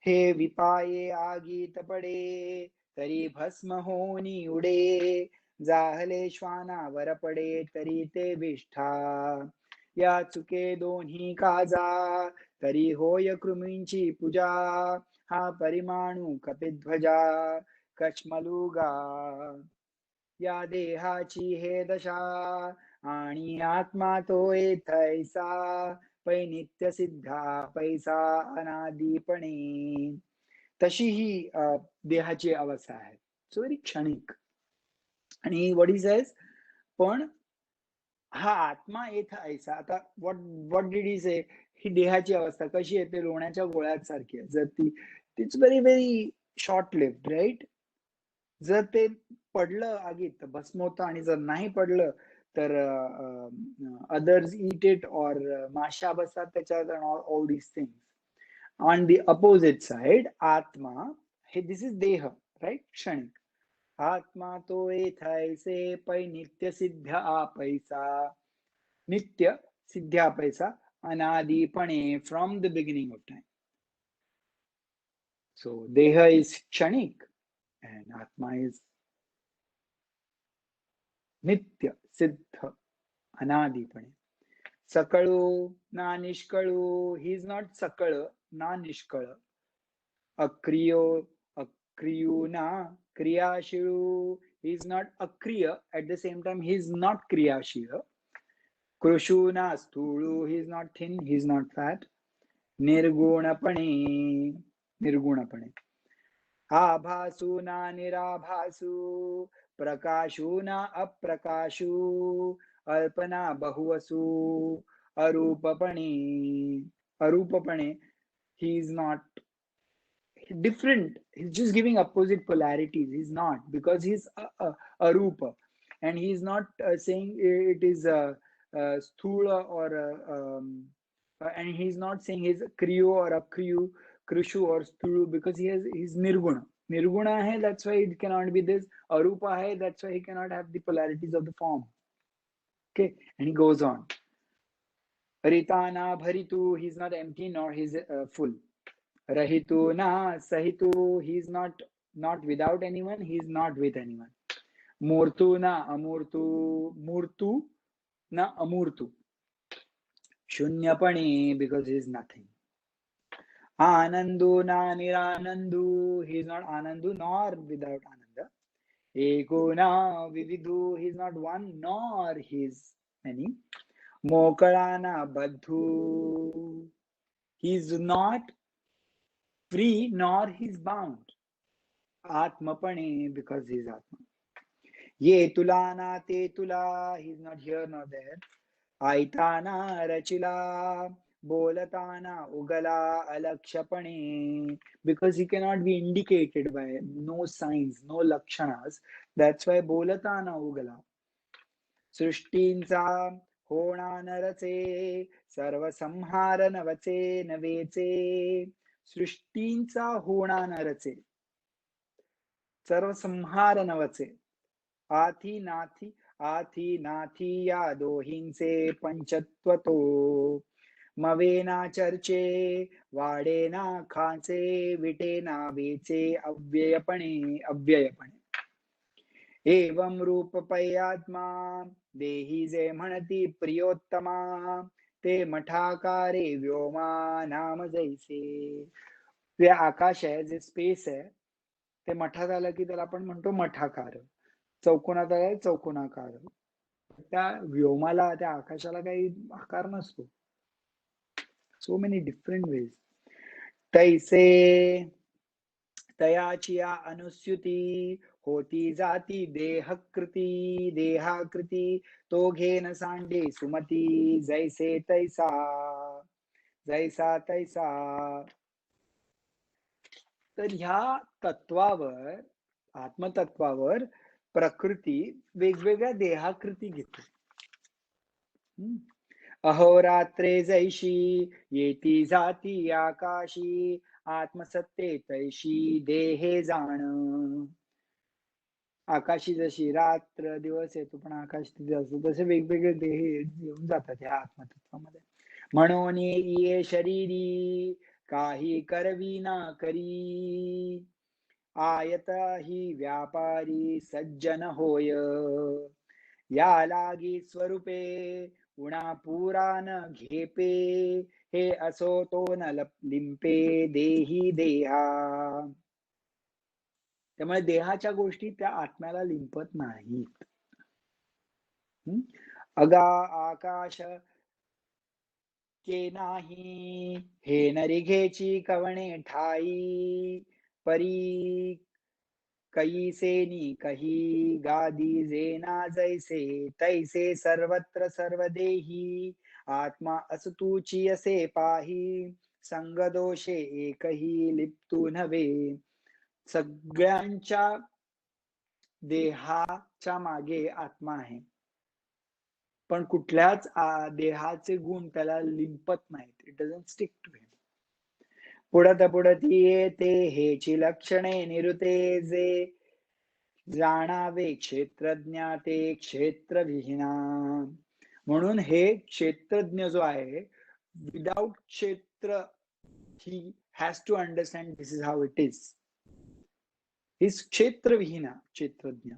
हे विपाये आगीत पडे तरी भस्म होनी उडे जाहले श्वानावर पडे तरी ते विष्ठा, या चुके दोन्ही काजा तरी होय कृमींची पूजा, हा परिमाणू कपिध्वजा कच्मलुगा, या देहाची हे दशा आणि आत्मा तो येथैसा, पै नित्य सिद्धा पैसा अनादीपणे. तशी ही देहाची अवस्था आहे. सो व्हेरी क्षणिक. आणि व्हॉट इज एस, पण हा आत्मा येथ ऐसा. आता व्हॉट व्हॉट डिड ही से, ही देहाची अवस्था कशी आहे, ते लोण्याच्या गोळ्यात सारखी आहे. जर तीच very very short lived, right. जर ते पडलं आगीत तर भस्म होतं, आणि जर नाही पडलं तर अदर्स ईट इट, और माशा बसतात त्याच्यात, all these things. On the opposite side आत्मा, हे दिस इज देह, राईट, क्षणिक. आत्मा तो येथैसे पै नित्य सिद्ध्या पैसा, नित्य सिद्ध्या पैसा अनादीपणे, from the beginning of time. So देह इज क्षणिक and Atma is नित्य सिद्ध अनादीपणे. सकळू ना निष्कळू, ही इज नॉट सकळ ना निष्कळ. अक्रियो अक्रियू ना क्रियाशीळू, ही इज नॉट अक्रिय, at the same time he is not क्रियाशील. कृषू ना स्थूळू, he is not thin, he is not fat. निर्गुणपणे, निर्गुणपणे. आभासू ना निराभासू, प्रकाशू ना अप्रकाशू, Alpana बहुवसू, अरूपपणे, अरूपपणे. He is not different, he's just giving opposite polarities. He's not, because he's arupa, and he's not saying it is sthula or and he's not saying he's kriyo or akriyu, krishu or sthulu, because he's nirguna. Nirguna hai, that's why it cannot be this. Arupa hai, that's why he cannot have the polarities of the form. Okay, and he goes on. Ritana bharitu, he's not empty nor he's full. Rahitu na sahitu, he is not without anyone, he is not with anyone. Murtu na amurtu, murtu na amurtu. Shunyapani, because he is nothing. Anandu na niranandu, he is not anandu nor without ananda. Eko na vividhu, he is not one nor he is many. Mokala na badhu, he is not free nor he is bound. Atmapane, because he is Atma. Ye tulana te tula, he is not here nor there. Aitana rachila, bolatana ugala alakshapane, because he cannot be indicated by no signs, no lakshanas. That's why bolatana ugala. सृष्टींचा होणा नरचे, सर्व संहार नवचे नवेचे. सृष्टींचा होणा नरचे, सर्व संहार नवचे. आथी नाथी या दोहींचे पंचत्वतो. मवेना चर्चे, वाडेना खाचे, विटेना वेचे, अव्ययपणे. एवं रूप पयात्मा, देही जे म्हणती प्रियोत्तमा, ते मठाकारे व्योमा नाम जैसे. ते आकाश आहे, जे स्पेस आहे, ते मठात आलं की त्याला आपण म्हणतो मठाकार. चौकोनात आलं चौकोनाकार. त्या व्योमाला, त्या आकाशाला काही आकार नसतो. So many different ways. तैसे तयाची या अनुस्युती, होती जाती देहकृती, देहाकृती. तो घेन सांडे सुमती, जैसे तैसा, जैसा तैसा. तर ह्या तत्वावर, आत्मतत्वावर प्रकृती वेगवेगळ्या देहाकृती घेते. अहोरात्रे जैशी, येती जाती आकाशी, आत्मसत्ते तैशी देहे जाण. आकाशी जशी रात्र दिवस येतो, पण आकाश तिथे असतो, तसे वेगवेगळे देह येऊन जातात या आत्मतत्वामध्ये. म्हणून ये शरीरी, काही करवी ना करी. आयत ही व्यापारी सज्जन होय. या लागी स्वरूपे उणा पुरा न घेपे, हे असो तो न लिंपे देही देहा. त्यामुळे देहाच्या गोष्टी त्या आत्म्याला लिंपत नाहीत. अगा आकाश के नाही, हे नरिघेची कवणे ठाई, परी कैसेनी कही गादी जेना जैसे, तैसे सर्वत्र सर्वदेही आत्मा असतुची असे पाही, संग दोषे एकही लिप्तू नव्हे. सगळ्यांच्या देहाच्या मागे आत्मा आहे, पण कुठल्याच देहाचे गुण त्याला लिंपत नाहीत. इट डझंट स्टिक टू हिम. पुढती येते हेची लक्षणे निरुते, जे जाणावे क्षेत्रज्ञा ते क्षेत्रविहीना. म्हणून हे क्षेत्रज्ञ जो आहे, विदाउट क्षेत्र he has to understand this is how it is. He's क्षेत्रविहीना, क्षेत्रज्ञ.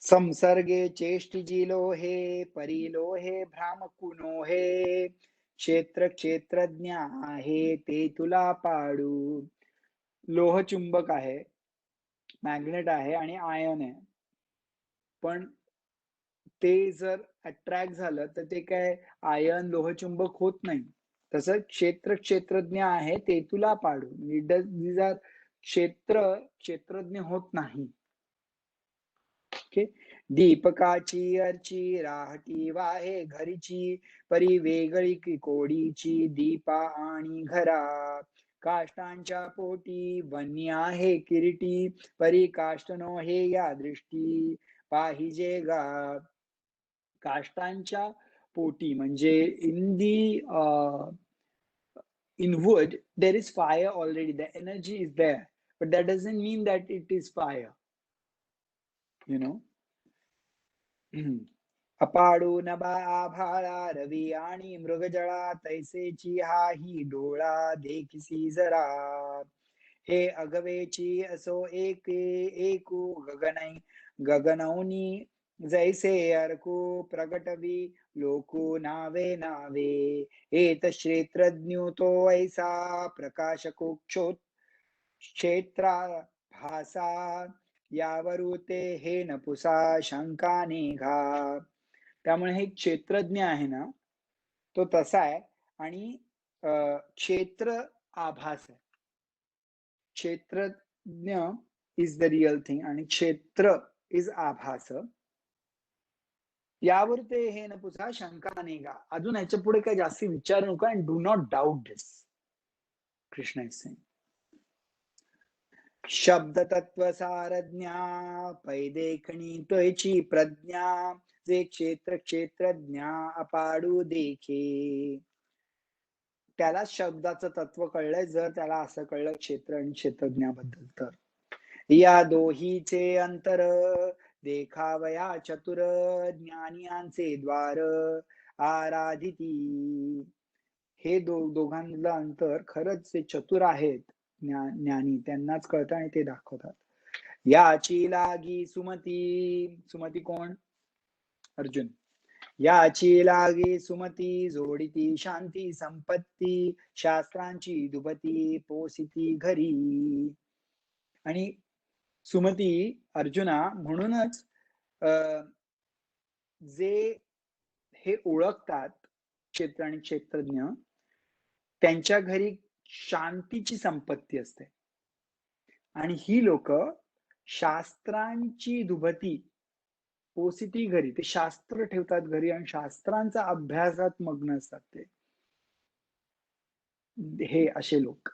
संसर्गे चेष्टिजी लोहे, परिलोहे भ्रामकुनोहे, क्षेत्र क्षेत्रज्ञ आहे ते तुला पाडू. लोह चुंबक आहे, मॅग्नेट आहे आणि आयन आहे, पण ते जर अट्रॅक्ट झालं तर ते काय आयन लोह चुंबक होत नाही. तसं क्षेत्र क्षेत्रज्ञ आहे ते तुला पाडू. क्षेत्र क्षेत्रज्ञ होत नाही. ओके. दीपकाची अर्ची राहटी वाहे घरीची, परी वेगळी कोडीची दीपा आणि घरा. काष्टांच्या पोटी वन्य आहे किरीटी, परी काष्टनो हे या दृष्टी पाहिजे गा. काष्टांच्या पोटी म्हणजे in wood there is fire already, the energy is there, but that doesn't mean that it is fire, you know. अपाडू नभा आभाळा रवी आणि मृगजळा, तैसेची हा ही डोळा देखिसी जरा. हे अगवेची असो एकू गगनौनी, जैसे अर्कू प्रगटवी लोकू नावे नावे. एत क्षेत्रज्ञ तो ऐसा प्रकाशको क्षेत्रा भासा, यावरू ते हे नपुसा शंका निघा. त्यामुळे हे क्षेत्रज्ञ आहे ना, तो तसा आहे. आणि क्षेत्र आभास आहे. क्षेत्रज्ञ इज द रिअल थिंग आणि क्षेत्र इज आभास. यावर ते हे नपुसा शंका निघा. अजून याच्या पुढे काही जास्ती विचार नको, and do not doubt this. Krishna is saying. शब्द तत्व सारज्ञा पैदेखणी त्वची प्रज्ञा, जे क्षेत्र क्षेत्रज्ञा अपाडू देखे. त्याला शब्दाचं तत्व कळलंय जर त्याला असं कळलं क्षेत्र आणि क्षेत्रज्ञाबद्दल तर. या दोहीचे अंतर देखावया चतुर, ज्ञानियांचे द्वार आराधिती. हे दोघांना अंतर खरंच जे चतुर आहेत ज्ञानी त्यांनाच कळतं आणि ते दाखवतात. याची लागी सुमती. सुमती कोण? अर्जुन. याची लागी सुमती, जोडिती शांती संपत्ती, शास्त्रांची दुभती पोसिती घरी. आणि सुमती अर्जुना, म्हणूनच जे हे ओळखतात क्षेत्र आणि क्षेत्रज्ञ, त्यांच्या घरी शांतीची संपत्ती असते. आणि ही लोक शास्त्रांची दुभती पोसिती घरी, ते शास्त्र ठेवतात घरी आणि शास्त्रांचा अभ्यासात मग्न असतात. ते हे असे लोक.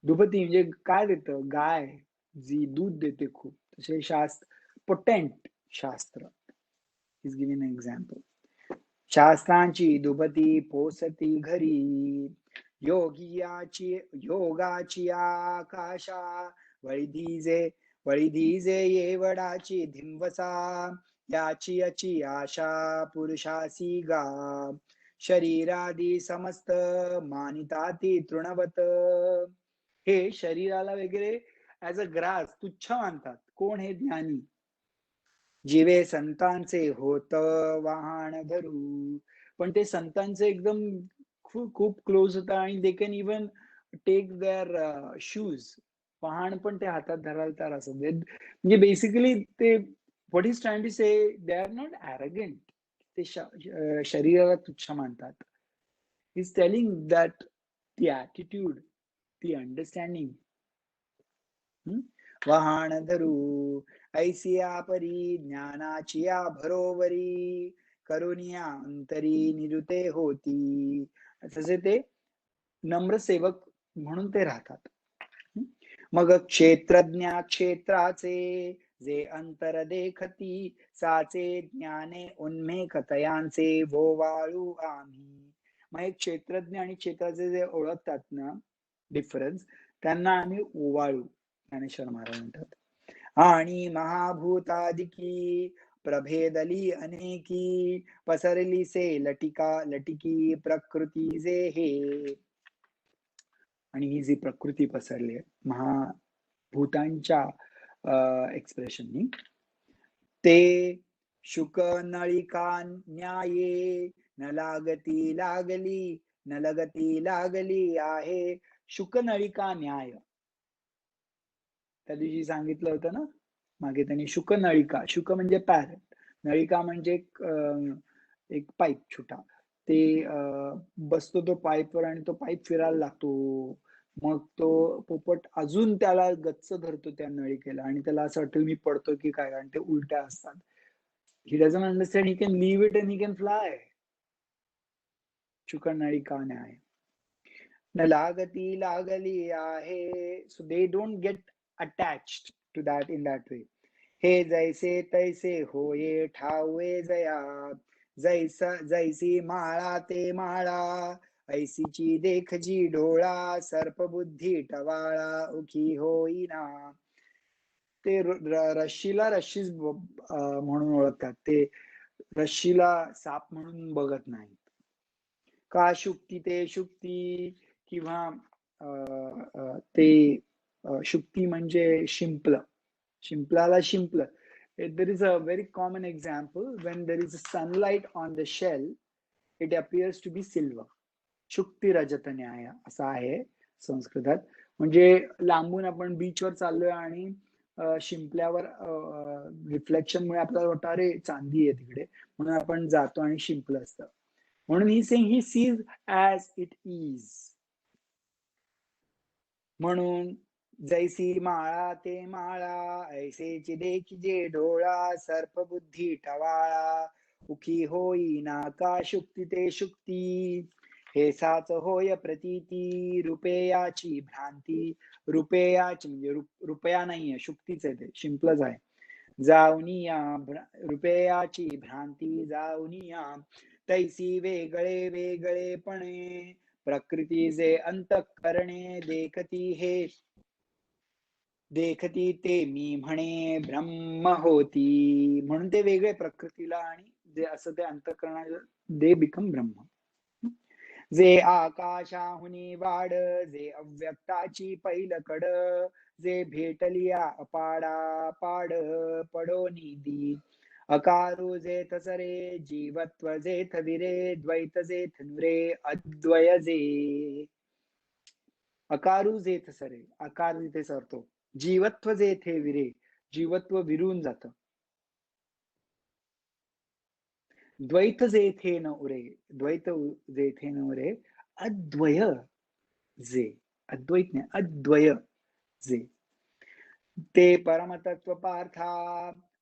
दुभती म्हणजे काय देतं? गाय जी दूध देते खूप, तसे शास्त्र, पोटेंट शास्त्र. Is giving an example. शास्त्रांची दुभती पोसती घरी, योगाची आकाशा, वळीधीजे येवडाची धिंवसा, याची आशा पुरुषासी गा. शरीरादी समस्त मानिताती तृणवत. हे शरीराला वगैरे ऍज अ ग्रास तुच्छ मानतात. कोण? हे ज्ञानी. जीवे संतांचे होत वाहन धरू. पण ते संतांचे एकदम खूप खूप क्लोज होता आणि they can even take their shoes. वाहन पण ते हातात धरायला तयार असतात. म्हणजे बेसिकली ते what is trying to say, they are not arrogant. ते शरीराला तुच्छ मानतात. इज टेलिंग दॅट ती ॲटिट्यूड, ती अंडरस्टँडिंग वहाण धरू ऐसिया परी ज्ञानाचिया भरोवरी करुनिया अंतरी निरुते होती. तसे ते नम्र सेवक म्हणून ते राहतात. मग क्षेत्रज्ञा क्षेत्राचे जे अंतर देखती साचे ज्ञाने उन्मेखतयांचे भोवाळू आम्ही. मग एक क्षेत्रज्ञ आणि क्षेत्राचे जे ओळखतात ना डिफरन्स, त्यांना आम्ही ओवाळू, ज्ञानेश्वर महाराज म्हणतात. आणि महाभूतादिकी प्रभेदली अनेकी पसरली से लटिका लटिकी प्रकृती जे हे. आणि ही जी प्रकृती पसरली आहे महाभूतांच्या एक्सप्रेशननी, ते शुक नळिका न्याये न लागती लागली न लगती लागली आहे. शुक नळिका न्याय त्या दिवशी सांगितलं होतं ना मागे त्यांनी. शुक नळिका, शुक म्हणजे पॅरट, नळिका म्हणजे एक पाईप छोटा. ते बसतो तो पाईपवर आणि तो पाईप फिरायला लागतो. मग तो पोपट अजून त्याला गच्च धरतो त्या नळिकेला आणि त्याला असं वाटतं मी पडतो की काय, कारण ते उलट्या असतात. He doesn't understand he can leave it and he can fly. शुक नळिका न्याय न लागती लागली आहे. So they don't get attached to that in that way. हे जैसे तैसे होये ठावे जया जैसी माळा ते माळा ऐसीची देखजी डोळा सर्प बुद्धी टवाळा उखी होईना. ते रश्शीला रश्शीच म्हणून ओळखतात. ते रश्शीला साप म्हणून बघत नाही. का शुक्ती ते शुक्ती किंवा ते शुक्ती म्हणजे शिंपलं. शिंपलाला शिंपलं. There is a very common example. When there is sunlight on the shell, it appears to be silver. शुक्ती रजत न्याय असं आहे संस्कृतात. म्हणजे लांबून आपण बीचवर चाललोय आणि शिंपल्यावर रिफ्लेक्शनमुळे आपल्याला वाटतं अरे चांदी आहे तिकडे, म्हणून आपण जातो आणि शिंपलं असतं. म्हणून he saying he sees as it is. म्हणून जैसी माळा ते माळा ऐसेची देखिजे डोळा सर्प बुद्धी टवाळा उखी होईना का शुक्ती ते शुक्ती. हे साच होय प्रतीती रुपयाची भ्रांती. रुपयाची म्हणजे रुपया नाहीये, शुक्तीच आहे, ते शिंपलच आहे. जाऊनिया रुपयाची भ्रांती जाऊनिया तैसी वेगळे वेगळेपणे प्रकृतीचे अंतःकरणे देखती हे देखती ते मी म्हणे ब्रह्म होती. म्हणून ते वेगळे प्रकृतीला आणि जे असं ते अंतःकरणाला दे बिकम ब्रह्म. जे आकाशाहुनी वाड जे अव्यक्ताची पैलकड जे भेटलिया अपाडा पाड पडो निधी. अकारू जेथ सरे जीवत्व जेथ विरे द्वैत जेथ नुरे अद्वय जे. अकारू जेथ सरे, आकार जिथे सरतो. जीवत्व जेथे विरे, जीवत्व विरून जात. द्वैत जेथे न उरे, द्वैत जेथे न उरे अद्वय जे. अद्वैत नाही, अद्वय जे. ते परमतत्व पार्था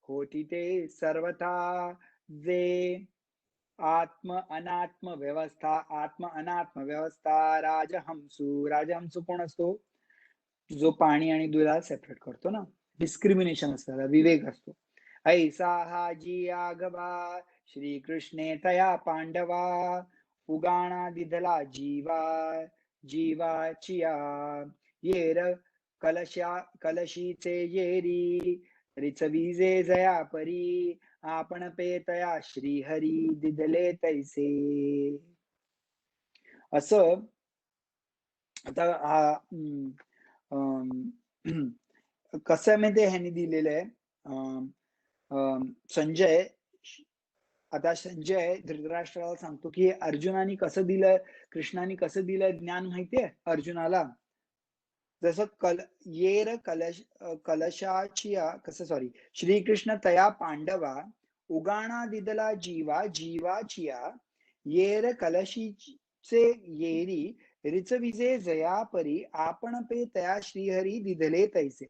होती ते सर्वथा जे आत्म अनात्म व्यवस्था. आत्म अनात्म व्यवस्था राजहंसू. राजहंसू कोण असतो? जो पाणी आणि दुधाला सेपरेट करतो ना. डिस्क्रिमिनेशन असतं, विवेक असतो. ऐसा हा जी आगवा श्रीकृष्णे तया पांडवा उगाणा दिधला जीवा जीवाचिया येर कलशीचे येरी रिचवीजे जया परी आपण पेतया श्रीहरी दिदले तैसे. असं आता कसं आहे माहिती ह्यांनी दिलेलं आहे. संजय आता संजय धृतराष्ट्राला सांगतो की अर्जुनाने कसं दिलं, कृष्णाने कसं दिलं ज्ञान माहितीये अर्जुनाला. जसं कलशाचिया कसं सॉरी श्रीकृष्ण तया पांडवा उगाणा दिदला जीवाचिया येर कलशीचे येरी रिचविजे जयापरी आपण पे तया श्रीहरी दिदले तैसे.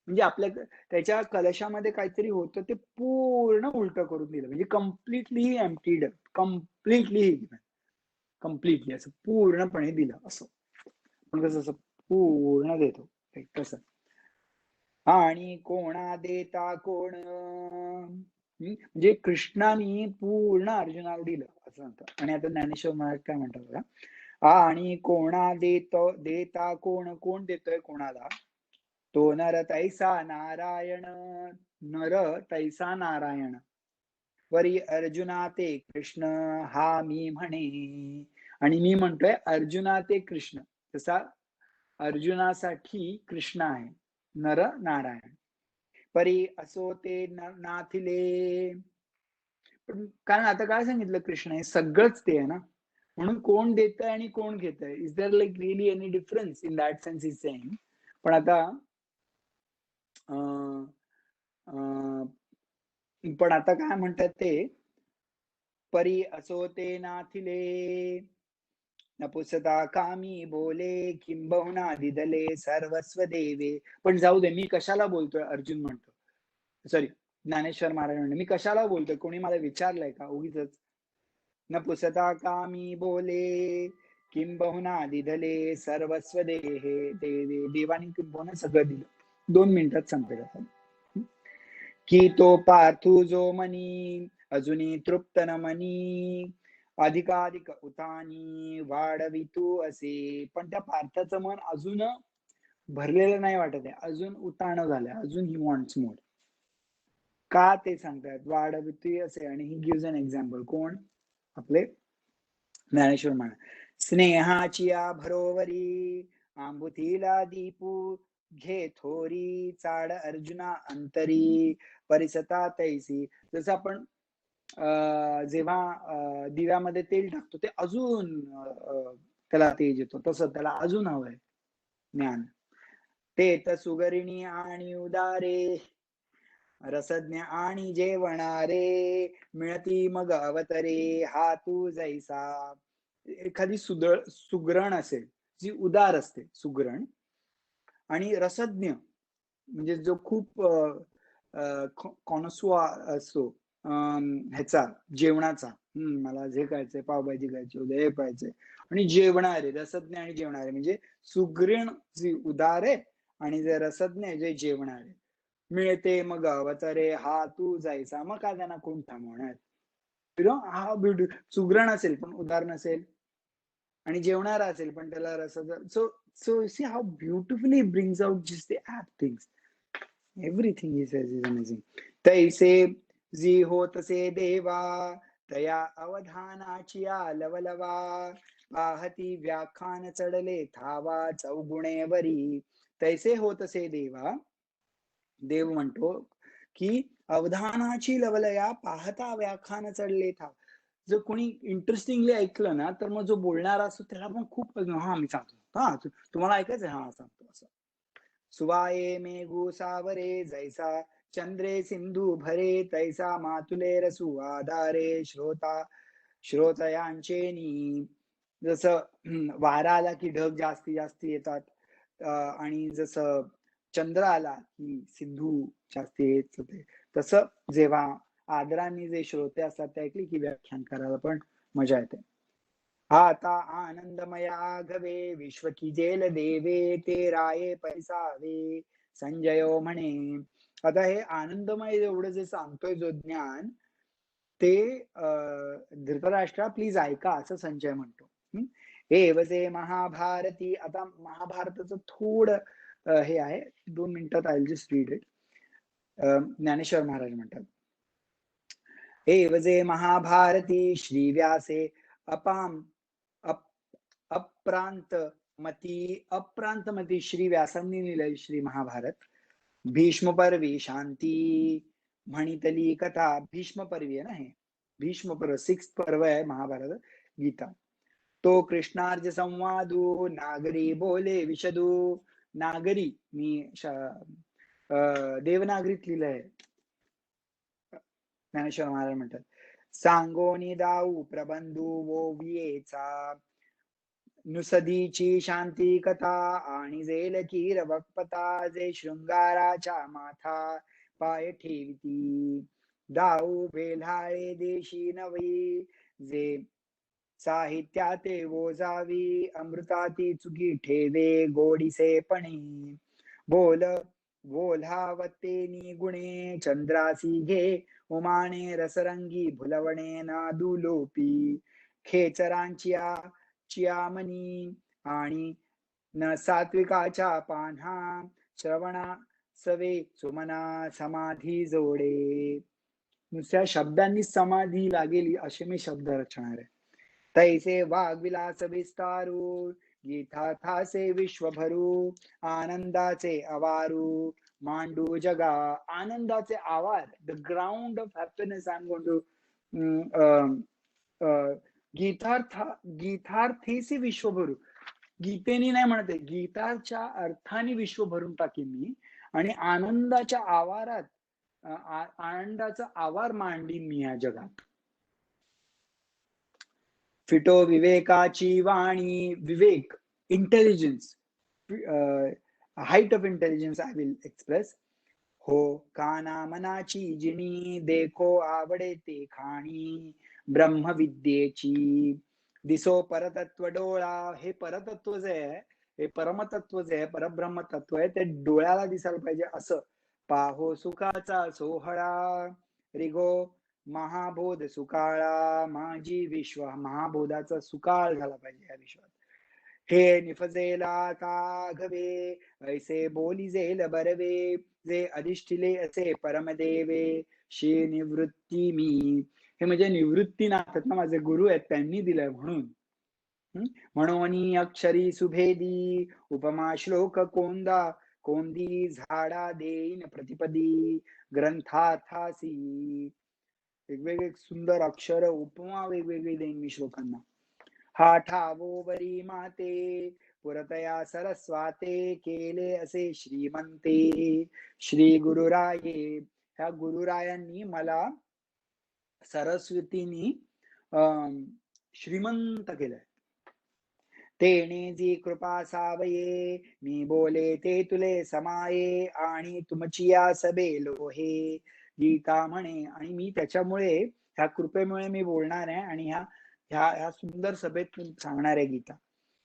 म्हणजे आपल्या त्याच्या कलशामध्ये काहीतरी होतं ते पूर्ण उलट करून दिलं, म्हणजे कम्प्लिटली एम्प्टीड, कम्प्लिटली असं पूर्णपणे दिलं. असं पण कसं असं पूर्ण देतो तसं. आणि कोणा देता कोण म्हणजे कृष्णाने पूर्ण अर्जुनाला दिलं असं म्हणतात. आणि आता ज्ञानेश्वर महाराज काय म्हणतात बघा, आणि कोणा देता कोण, कोण देतोय कोणाला, तो नर तैसा नारायण, नर तैसा नारायण, वरी अर्जुना ते कृष्ण हा मी म्हणे. आणि मी म्हणतोय अर्जुना ते कृष्ण, तसा अर्जुनासाठी कृष्ण आहे नर नारायण. परी असो ते नाथिले, पण कारण आता काय सांगितलं कृष्ण हे सगळंच ते आहे ना, म्हणून कोण देतंय आणि कोण घेतंय, is there like really any difference in that sense is saying. पण आता पण आता काय म्हणतात ते, परी असो ते नाथिले नपुसता कामी बोले किंबहुना दिदले सर्वस्व देवे. पण जाऊ दे, मी कशाला बोलतोय अर्जुन म्हणतो, सॉरी ज्ञानेश्वर महाराज म्हणतो मी कशाला बोलतोय, कोणी मला विचारलंय का उगीच. नपुसता कामी बोले किंबहुना दिदले सर्वस्व देहे देवे. देवानी किंबहुना सगळं दिलं. 2 मिनिटात संपेल आपण. की तो पार्थू जो मनी अजूनी तृप्त न मनी अधिकाधिक उतानी वाढवितू असे. पण त्या पार्थाचं मन अजून भरलेलं नाही वाटत आहे, अजून उताण झालंय, अजून ही वॉन्ट्स मोर. का ते सांगतात वाढवितू असे. आणि ही गिव्स एन एक्झाम्पल, कोण, आपले ज्ञानेश्वर महाराज. स्नेहाचिया भरोवरी आंबुतीला दीपू घे थोरी चाड अर्जुना अंतरी परिसता तैसी. जसं आपण जेव्हा दिव्यामध्ये तेल टाकतो ते अजून त्याला तेज येतो, तसं त्याला अजून हवंय ज्ञान. ते तर सुगरिणी आणि उदारे रसज्ञ आणि जेवणारे मिळती मग अवतरे हा तू जैसा. एखादी सुगरण असेल जी उदार असते सुगरण, आणि रसज्ञ म्हणजे जो खूप कॉनसुआ असतो ह्याचा जेवणाचा, मला जे खायचंय पावभाजी खायची उद्या हे पाहिजे, आणि जेवणारे रसज्ञ आणि जेवणारे म्हणजे सुगरण जी उदार आहे आणि जे रसज्ञ जे जेवणारे. मिळते मग अवतरे हा तू जायचा, मग का त्यांना कोण थांबवणार. हा ब्युटी सुगरण असेल पण उदार नसेल, आणि जेवणारा असेल पण त्याला रसाचा. So see how beautifully brings out just the apt things. Everything is amazing. तैसे जी हो तसे देवा तया अवधानाची लवलवा पाहती व्याख्यान चढले थावा चौगुणेवरी. तैसे हो तसे देवा, देव म्हणतो की अवधानाची लवलया पाहता व्याख्यान चढले थाव. जर कोणी इंटरेस्टिंगली ऐकलं ना तर मग जो बोलणारा असतो त्याला पण खूप हा मी सांगतो, हा तुम्हाला ऐकायचंय, हा सांगतो असं. सुवाये मेघू सावरे जैसा चंद्रे सिंधू भरे तैसा मातुले रसू आधारे श्रोतयांचेनी. जसं वारा आला की ढग जास्ती येतात, आणि जसं चंद्र आला की सिंधू जास्ती येत होते, तसं जेव्हा आदराने जे श्रोते असतात ते ऐकले की व्याख्यान करायला पण मजा येते. आता आनंदमया घवे विश्व की जेल देवे ते राये पैसावे. संजयो म्हणे. आता हे आनंदमय एवढं जे सांगतोय जो ज्ञान ते धृतराष्ट्रा प्लीज ऐका असं संजय म्हणतो. एवजे महाभारती. आता महाभारताचं थोडं हे आहे, 2 मिनिटात I will just read it. Dnyaneshwar Maharaj म्हणतात, एवजे महाभारती श्रीव्यासे अप्रांत मती श्री व्यासांनी लिहिलंय श्री महाभारत. भीष्म पर्वी शांती म्हणितली कथा. भीष्म पर्वी आहे ना हे. भीष्म पर्व 6th पर्व आहे महाभारत गीता. तो कृष्णार्ज संवादू नागरी बोले विशदू. नागरी मी देवनागरीत लिहिलंय. ज्ञानेश्वर महाराज म्हणतात, सांगोनी दाऊ प्रबंधू वोवियेचा नुसदीची शांती कथा आणि जेल की रवकपता. जे शृंगाराच्या माथा पाय ठेविती. दाऊ बेल्हाळे देशी नवी. जे साहित्याते वोजावी. अमृताती चुकी ठेवे गोडीसे पणी. बोल्हावतेनी गुणे चंद्रासी घे उमाने. रसरंगी भुलवणे नादू लोपी. खेचरांचिया चियामणी आणि न सात्विकाच्या पान्हा. श्रवणा सवे सुमना समाधी जोडे. नुसत्या शब्दांनी समाधी लागेली असे मी शब्द रचणार आहे. तैसे वाग्विलास विस्तारू. गीतार्थासे विश्वभरू. आनंदाचे अवारू मांडू जगा. आनंदाचे आवार. The ground of happiness I am going to गीतार्थेसी विश्वभरू. गीतेने नाही म्हणते, गीताच्या अर्थाने विश्व भरून टाकीन मी. आणि आनंदाच्या आवारात आनंदाचा आवार मांडीन मी या जगात. फिटो विवेकाची वाणी. विवेक, intelligence, height of intelligence I will express. हो काना मनाची जिनी. देखो आवडे ते खाणी. ब्रह्मविद्येची दिसो परतत्व डोळा. हे परतत्व जे आहे, हे परमतत्व जे आहे, परब्रह्म तत्व आहे, ते डोळ्याला दिसायला पाहिजे असं. पाहो सुखाचा सोहळा. रिगो महाबोध सुकाळा. माझी विश्व. महाबोधाचा सुकाळ झाला पाहिजे या विश्वात. हे निफजेला काघवे. ऐसे बोली जेल बरवे. जे अधिष्ठिले असे परमदेवे. शे निवृत्ती मी. हे म्हणजे निवृत्तीनाथ ना, माझे गुरु आहेत, त्यांनी दिलंय म्हणून. म्हणून अक्षरी सुभेदी. उपमा श्लोक कोंदा. कोंदी झाडा देईन प्रतिपदी. ग्रंथाथासी. वेगवेगळे सुंदर अक्षर उपमा वेगवेगळी देईन मी श्लोकांना. हा ठावो बरी माते. पुरतया सरस्वाते. केले असे श्रीमंते. श्री गुरुराये. ह्या गुरुरायांनी मला सरस्वतीनी श्रीमंत केलंय. तेने जी कृपा सावये. मी बोले ते तुले समाये. आणि तुमचिया सबे लोहे. गीता म्हणे, आणि मी त्याच्यामुळे, ह्या कृपेमुळे मी बोलणार आहे आणि ह्या सुंदर सभेत सांगणार आहे गीता.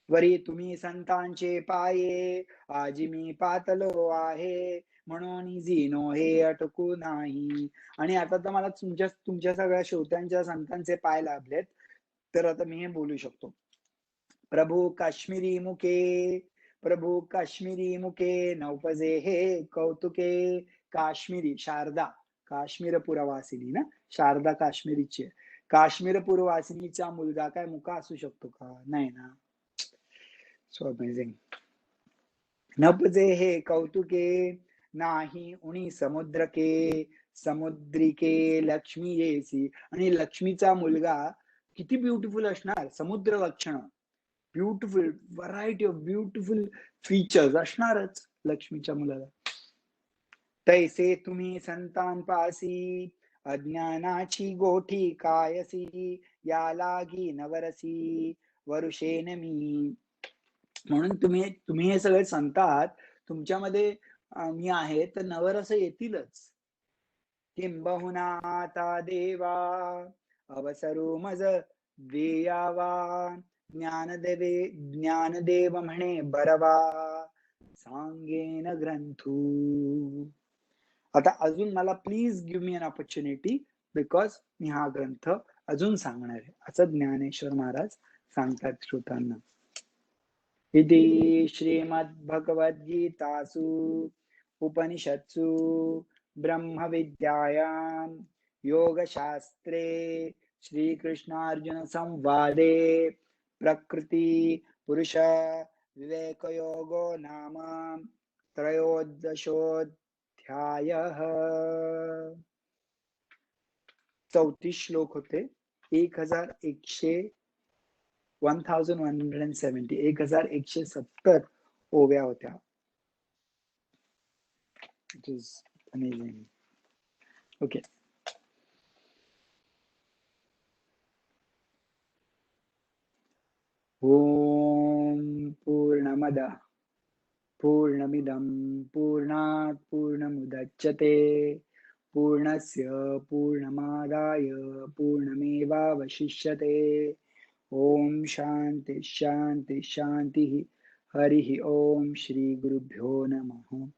वरी तुम्ही संतांचे पाये. आजी मी पातलो आहे. म्हणून जिनो हे अटकू नाही. आणि आता तर मला तुमच्या सगळ्या श्रोत्यांच्या संतांचे पाय लाभलेत, तर आता मी हे बोलू शकतो. प्रभू काश्मीरी मुके. प्रभू काश्मीरी मुके. नौपजे हे कौतुके. काश्मीरी, शारदा काश्मीरपुरवासिनी ना, शारदा काश्मीरीची आहे. काश्मीरपुरवासिनीचा मुलगा काय मुका असू शकतो का? नाही ना. So amazing. नपजे हे कौतुके. नाही उणी समुद्र के. समुद्रिके लक्ष्मी येसी. आणि लक्ष्मीचा मुलगा किती ब्युटिफुल असणार. समुद्र लक्षण, beautiful, variety of beautiful features असणारच लक्ष्मीच्या मुलाला. तैसे तुम्ही संतान पासी. अज्ञानाची गोठी कायसी. या लागी नवरसी वरुषेन मी. म्हणून तुम्ही हे सगळे संत आहात, तुमच्यामध्ये मी आहे, तर नवरस येतीलच. किंबहुना आता देवा. अवसरू मज देयावा. ज्ञानदेव म्हणे बरवा. सांगेन ग्रंथू. आता अजून मला please give me an opportunity, because मी हा ग्रंथ अजून सांगणार आहे, असं ज्ञानेश्वर महाराज सांगतात श्रोतांना. इति श्रीमद्भगवद्गीतासु उपनिषत्सु ब्रह्मविद्यायां योगशास्त्रे श्रीकृष्णार्जुन संवादे प्रकृति पुरुष विवेकयोगो नाम त्रयोदशोऽध्यायः। 34 श्लोक होते. 1170 ओव्या होत्या. It is amazing. ओके. ओम पूर्णमदः पूर्णमिदं पूर्णात् पूर्णमुदच्यते पूर्णस्य पूर्णमादाय पूर्णमेवावशिष्यते. ओम शांति शांति शांति. हरि ओम. श्री गुरुभ्यो नमः.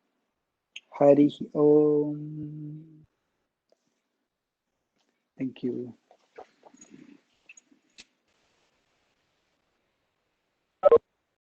हरि ओम. Thank you.